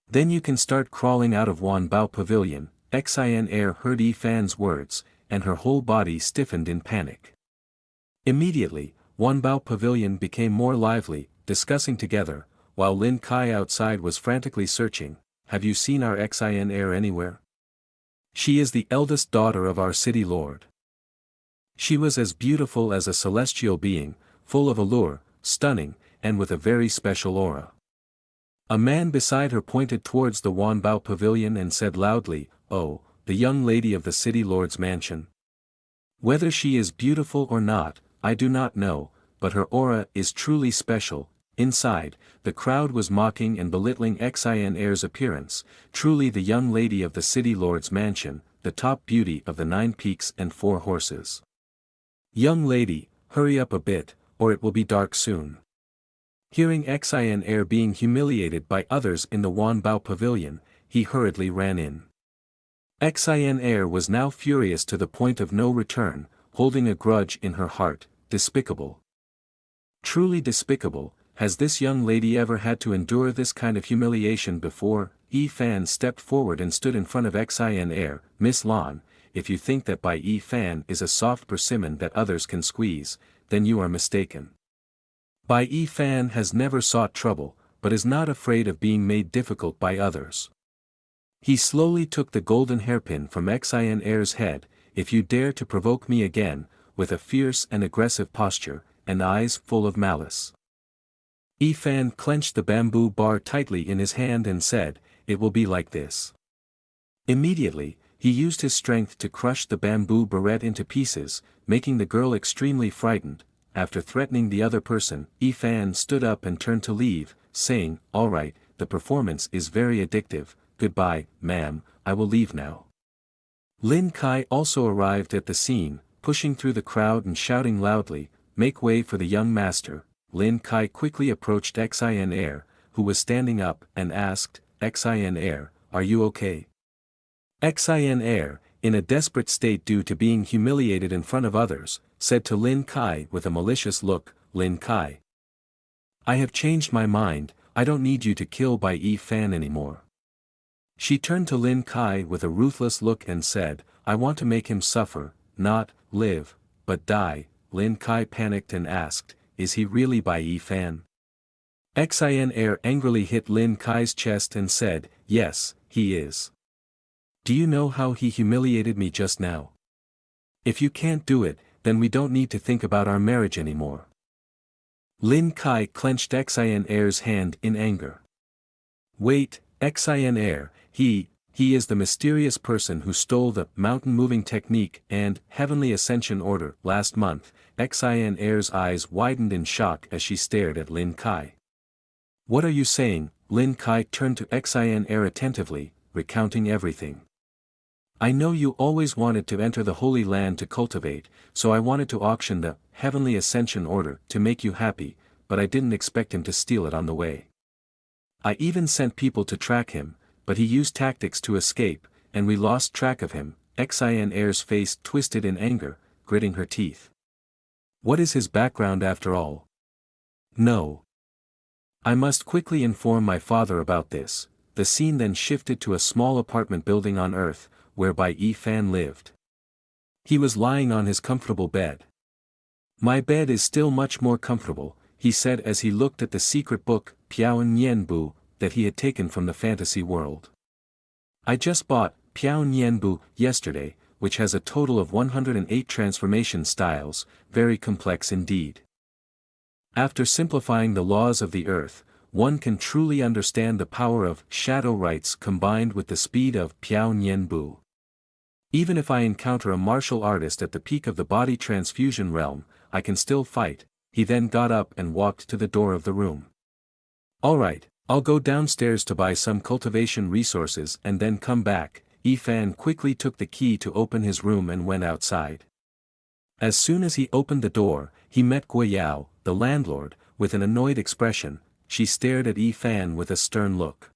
then you can start crawling out of Wan Bao Pavilion. Xin Air heard Yi Fan's words, and her whole body stiffened in panic. Immediately, Wan Bao Pavilion became more lively, discussing together, while Lin Kai outside was frantically searching. Have you seen our Xin Air anywhere? She is the eldest daughter of our city lord. She was as beautiful as a celestial being, full of allure, stunning, and with a very special aura. A man beside her pointed towards the Wan Bao Pavilion and said loudly, oh, the young lady of the city lord's mansion. Whether she is beautiful or not, I do not know, but her aura is truly special. Inside, the crowd was mocking and belittling Xin Air's appearance, truly the young lady of the city lord's mansion, the top beauty of the 9 peaks and 4 horses. Young lady, hurry up a bit, or it will be dark soon. Hearing Xin Air being humiliated by others in the Wan B pavilion, he hurriedly ran in. Xin Air was now furious to the point of no return, holding a grudge in her heart. Despicable. Truly despicable. Has this young lady ever had to endure this kind of humiliation before? Fan stepped forward and stood in front of Xin Air. Miss Lan, if you think that Bai Fan is a soft persimmon that others can squeeze, then you are mistaken. Bai Fan has never sought trouble, but is not afraid of being made difficult by others. He slowly took the golden hairpin from Xin Air's head. If you dare to provoke me again, with a fierce and aggressive posture, and eyes full of malice. Fan clenched the bamboo bar tightly in his hand and said, "It will be like this." Immediately, he used his strength to crush the bamboo barrette into pieces, making the girl extremely frightened. After threatening the other person, Fan stood up and turned to leave, saying, "All right, the performance is very addictive, goodbye, ma'am, I will leave now." Lin Kai also arrived at the scene, pushing through the crowd and shouting loudly, "Make way for the young master." Lin Kai quickly approached Xin Air, who was standing up, and asked, "Xin Air, are you okay?" Xin Air, in a desperate state due to being humiliated in front of others, said to Lin Kai with a malicious look, "Lin Kai, I have changed my mind, I don't need you to kill Bai Fan anymore." She turned to Lin Kai with a ruthless look and said, "I want to make him suffer, not live, but die." Lin Kai panicked and asked, "Is he really Bai Fan?" Xin Air angrily hit Lin Kai's chest and said, "Yes, he is. Do you know how he humiliated me just now? If you can't do it, then we don't need to think about our marriage anymore." Lin Kai clenched Xin Air's hand in anger. "Wait, Xin Air, he is the mysterious person who stole the mountain-moving technique and heavenly ascension order last month." Xin Air's eyes widened in shock as she stared at Lin Kai. "What are you saying?" Lin Kai turned to Xin Air attentively, recounting everything. "I know you always wanted to enter the Holy Land to cultivate, so I wanted to auction the heavenly ascension order to make you happy, but I didn't expect him to steal it on the way. I even sent people to track him, but he used tactics to escape, and we lost track of him." Xin Air's face twisted in anger, gritting her teeth. "What is his background after all? No. I must quickly inform my father about this." The scene then shifted to a small apartment building on Earth, where Bai Fan lived. He was lying on his comfortable bed. "My bed is still much more comfortable," he said as he looked at the secret book, Piao Nian Bu, that he had taken from the fantasy world. "I just bought Piao Nian Bu yesterday, which has a total of 108 transformation styles, very complex indeed. After simplifying the laws of the earth, one can truly understand the power of shadow rights combined with the speed of Piao Nian Bu. Even if I encounter a martial artist at the peak of the body transfusion realm, I can still fight." He then got up and walked to the door of the room. "All right, I'll go downstairs to buy some cultivation resources and then come back." Fan quickly took the key to open his room and went outside. As soon as he opened the door, he met Guiyao, the landlord, with an annoyed expression. She stared at Fan with a stern look.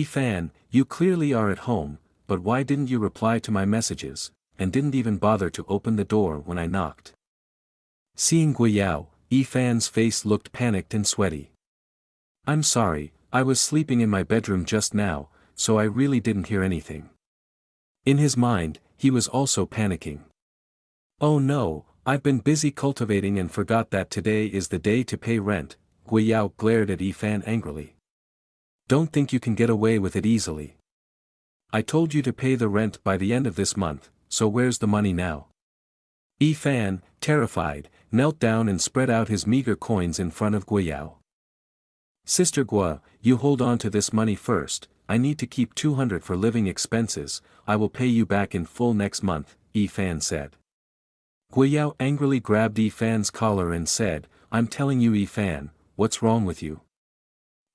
"Fan, you clearly are at home, but why didn't you reply to my messages, and didn't even bother to open the door when I knocked?" Seeing Guiyao, Fan's face looked panicked and sweaty. "I'm sorry, I was sleeping in my bedroom just now, so I really didn't hear anything." In his mind, he was also panicking. "Oh no, I've been busy cultivating and forgot that today is the day to pay rent." Guiyao glared at Fan angrily. "Don't think you can get away with it easily. I told you to pay the rent by the end of this month, so where's the money now?" Fan, terrified, knelt down and spread out his meager coins in front of Guiyao. "Sister Gua, you hold on to this money first. I need to keep 200 for living expenses. I will pay you back in full next month," Fan said. Guiyao angrily grabbed Yi Fan's collar and said, "I'm telling you Yi Fan, what's wrong with you?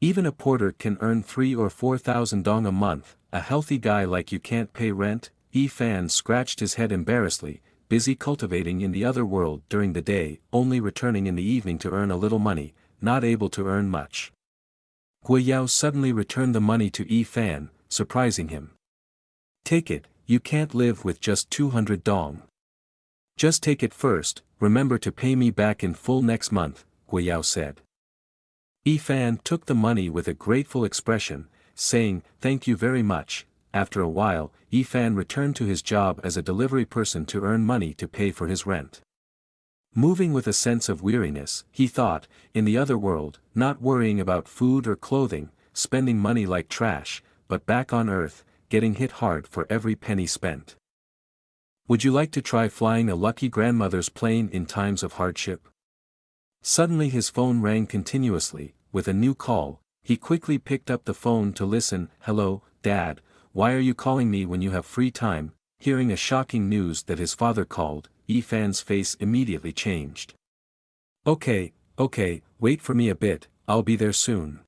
Even a porter can earn 3 or 4,000 dong a month, a healthy guy like you can't pay rent?" Yi Fan scratched his head embarrassedly, busy cultivating in the other world during the day, only returning in the evening to earn a little money, not able to earn much. Guiyao suddenly returned the money to Yi Fan, surprising him. "Take it, you can't live with just 200 dong. Just take it first, remember to pay me back in full next month," Guiyao said. Yi Fan took the money with a grateful expression, saying, "Thank you very much." After a while, Yi Fan returned to his job as a delivery person to earn money to pay for his rent. Moving with a sense of weariness, he thought, in the other world, not worrying about food or clothing, spending money like trash, but back on Earth, getting hit hard for every penny spent. Would you like to try flying a lucky grandmother's plane in times of hardship? Suddenly his phone rang continuously, with a new call. He quickly picked up the phone to listen. "Hello, Dad, why are you calling me when you have free time?" Hearing a shocking news that his father called, Yi Fan's face immediately changed. Okay, wait for me a bit, I'll be there soon."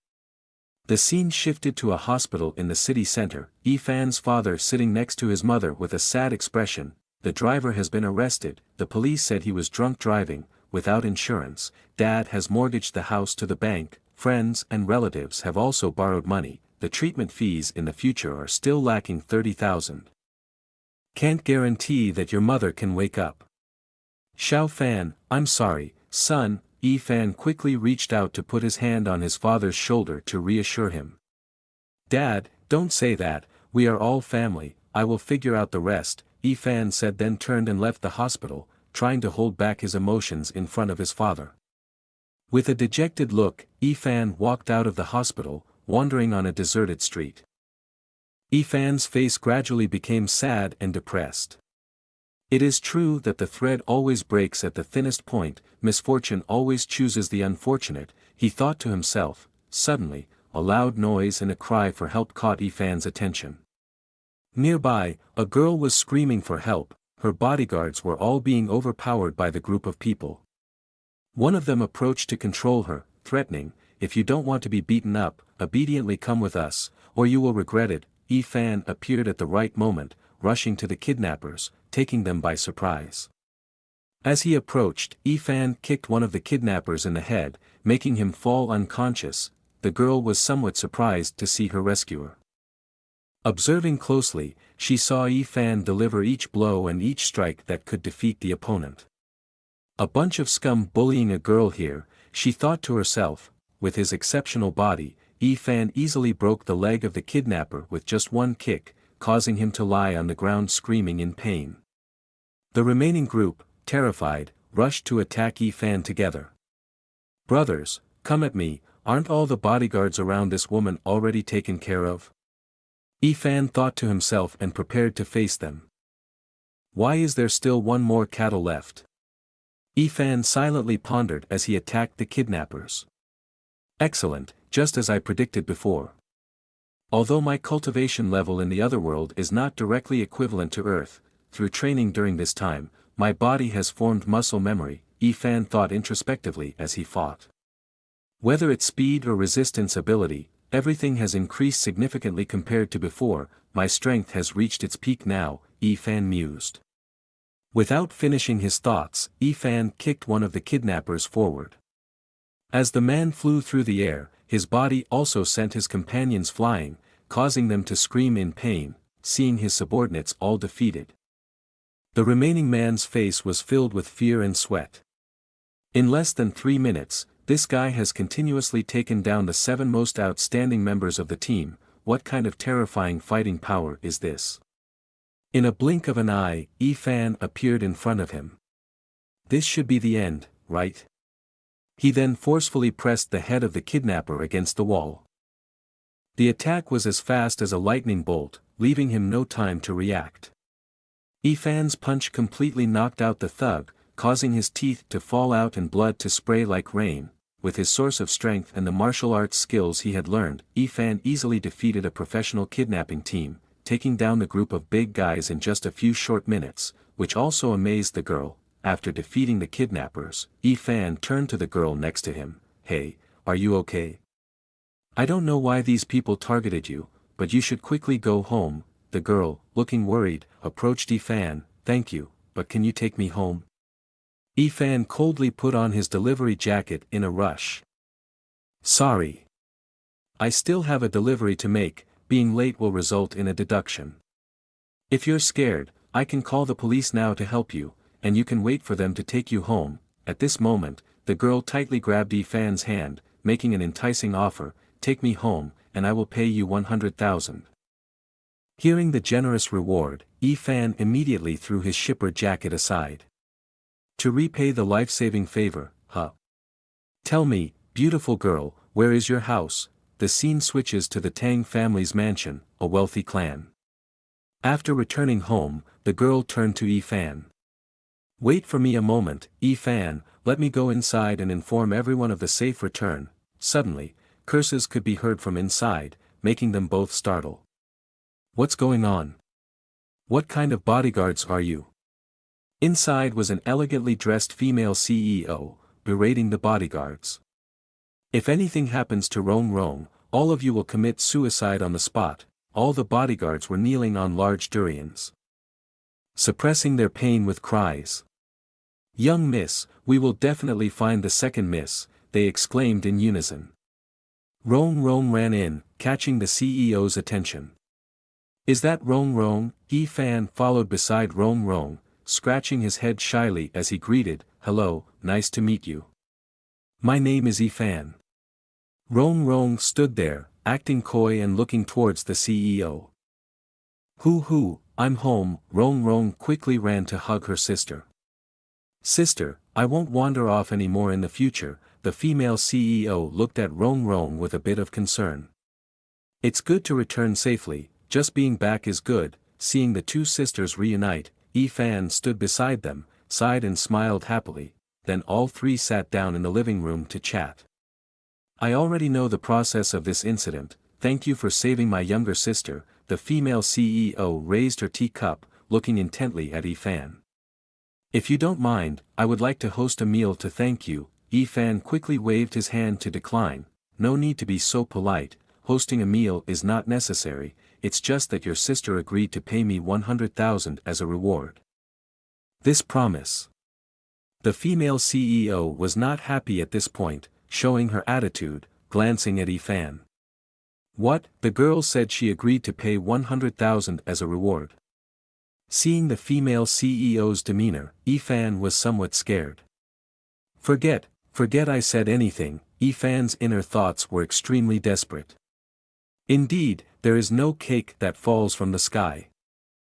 The scene shifted to a hospital in the city center, Yi Fan's father sitting next to his mother with a sad expression. "The driver has been arrested, the police said he was drunk driving, without insurance, Dad has mortgaged the house to the bank, friends and relatives have also borrowed money, the treatment fees in the future are still lacking 30,000. Can't guarantee that your mother can wake up." "Xiao Fan, I'm sorry, son." Yi Fan quickly reached out to put his hand on his father's shoulder to reassure him. "Dad, don't say that, we are all family, I will figure out the rest," Yi Fan said, then turned and left the hospital, trying to hold back his emotions in front of his father. With a dejected look, Yi Fan walked out of the hospital, wandering on a deserted street. Yi Fan's face gradually became sad and depressed. It is true that the thread always breaks at the thinnest point, misfortune always chooses the unfortunate, he thought to himself. Suddenly, a loud noise and a cry for help caught Yi Fan's attention. Nearby, a girl was screaming for help, her bodyguards were all being overpowered by the group of people. One of them approached to control her, threatening, "If you don't want to be beaten up, obediently come with us, or you will regret it." Yi Fan appeared at the right moment, rushing to the kidnappers, taking them by surprise. As he approached, Yi Fan kicked one of the kidnappers in the head, making him fall unconscious. The girl was somewhat surprised to see her rescuer. Observing closely, she saw Yi Fan deliver each blow and each strike that could defeat the opponent. A bunch of scum bullying a girl here, she thought to herself. With his exceptional body, Yi Fan easily broke the leg of the kidnapper with just one kick, causing him to lie on the ground screaming in pain. The remaining group, terrified, rushed to attack Yi Fan together. "Brothers, come at me, aren't all the bodyguards around this woman already taken care of?" Yi Fan thought to himself and prepared to face them. "Why is there still one more cattle left?" Yi Fan silently pondered as he attacked the kidnappers. "Excellent, just as I predicted before. Although my cultivation level in the other world is not directly equivalent to Earth, through training during this time, my body has formed muscle memory," Yi Fan thought introspectively as he fought. "Whether it's speed or resistance ability, everything has increased significantly compared to before, my strength has reached its peak now," Yi Fan mused. Without finishing his thoughts, Yi Fan kicked one of the kidnappers forward. As the man flew through the air, his body also sent his companions flying, causing them to scream in pain, seeing his subordinates all defeated. The remaining man's face was filled with fear and sweat. In less than 3 minutes, this guy has continuously taken down the 7 most outstanding members of the team. What kind of terrifying fighting power is this? In a blink of an eye, Yi Fan appeared in front of him. This should be the end, right? He then forcefully pressed the head of the kidnapper against the wall. The attack was as fast as a lightning bolt, leaving him no time to react. Yi Fan's punch completely knocked out the thug, causing his teeth to fall out and blood to spray like rain. With his source of strength and the martial arts skills he had learned, Yi Fan easily defeated a professional kidnapping team, taking down the group of big guys in just a few short minutes, which also amazed the girl. after defeating the kidnappers, Yi-Fan turned to the girl next to him. Hey, are you okay? I don't know why these people targeted you, but you should quickly go home. The girl, looking worried, approached Yi-Fan. Thank you, but can you take me home? Yi-Fan coldly put on his delivery jacket in a rush. Sorry. I still have a delivery to make, being late will result in a deduction. If you're scared, I can call the police now to help you, and you can wait for them to take you home. At this moment, the girl tightly grabbed Yi-Fan's hand, making an enticing offer. Take me home, and I will pay you 100,000. Hearing the generous reward, Yi-Fan immediately threw his shipper jacket aside. To repay the life-saving favor, huh? Tell me, beautiful girl, where is your house? The scene switches to the Tang family's mansion, a wealthy clan. After returning home, the girl turned to Yi-Fan. Wait for me a moment, Yi-Fan, let me go inside and inform everyone of the safe return. Suddenly, curses could be heard from inside, making them both startle. What's going on? What kind of bodyguards are you? Inside was an elegantly dressed female CEO, berating the bodyguards. If anything happens to Rong Rong, all of you will commit suicide on the spot. All the bodyguards were kneeling on large durians, suppressing their pain with cries. Young miss, we will definitely find the second miss, they exclaimed in unison. Rong Rong ran in, catching the CEO's attention. Is that Rong Rong? Yi-Fan followed beside Rong Rong, scratching his head shyly as he greeted, hello, nice to meet you. My name is Yi-Fan. Rong Rong stood there, acting coy and looking towards the CEO. Hoo, I'm home. Rong Rong quickly ran to hug her sister. Sister, I won't wander off anymore in the future. The female CEO looked at Rong Rong with a bit of concern. It's good to return safely, just being back is good. Seeing the two sisters reunite, Yi-Fan stood beside them, sighed and smiled happily, then all three sat down in the living room to chat. I already know the process of this incident, thank you for saving my younger sister. The female CEO raised her teacup, looking intently at Yi-Fan. If you don't mind, I would like to host a meal to thank you. Yi-Fan quickly waved his hand to decline. No need to be so polite, hosting a meal is not necessary, it's just that your sister agreed to pay me 100,000 as a reward. This promise. The female CEO was not happy at this point, showing her attitude, glancing at Yi-Fan. What? The girl said she agreed to pay 100,000 as a reward. Seeing the female CEO's demeanor, Yi-Fan was somewhat scared. Forget I said anything. Yi-Fan's inner thoughts were extremely desperate. Indeed, there is no cake that falls from the sky.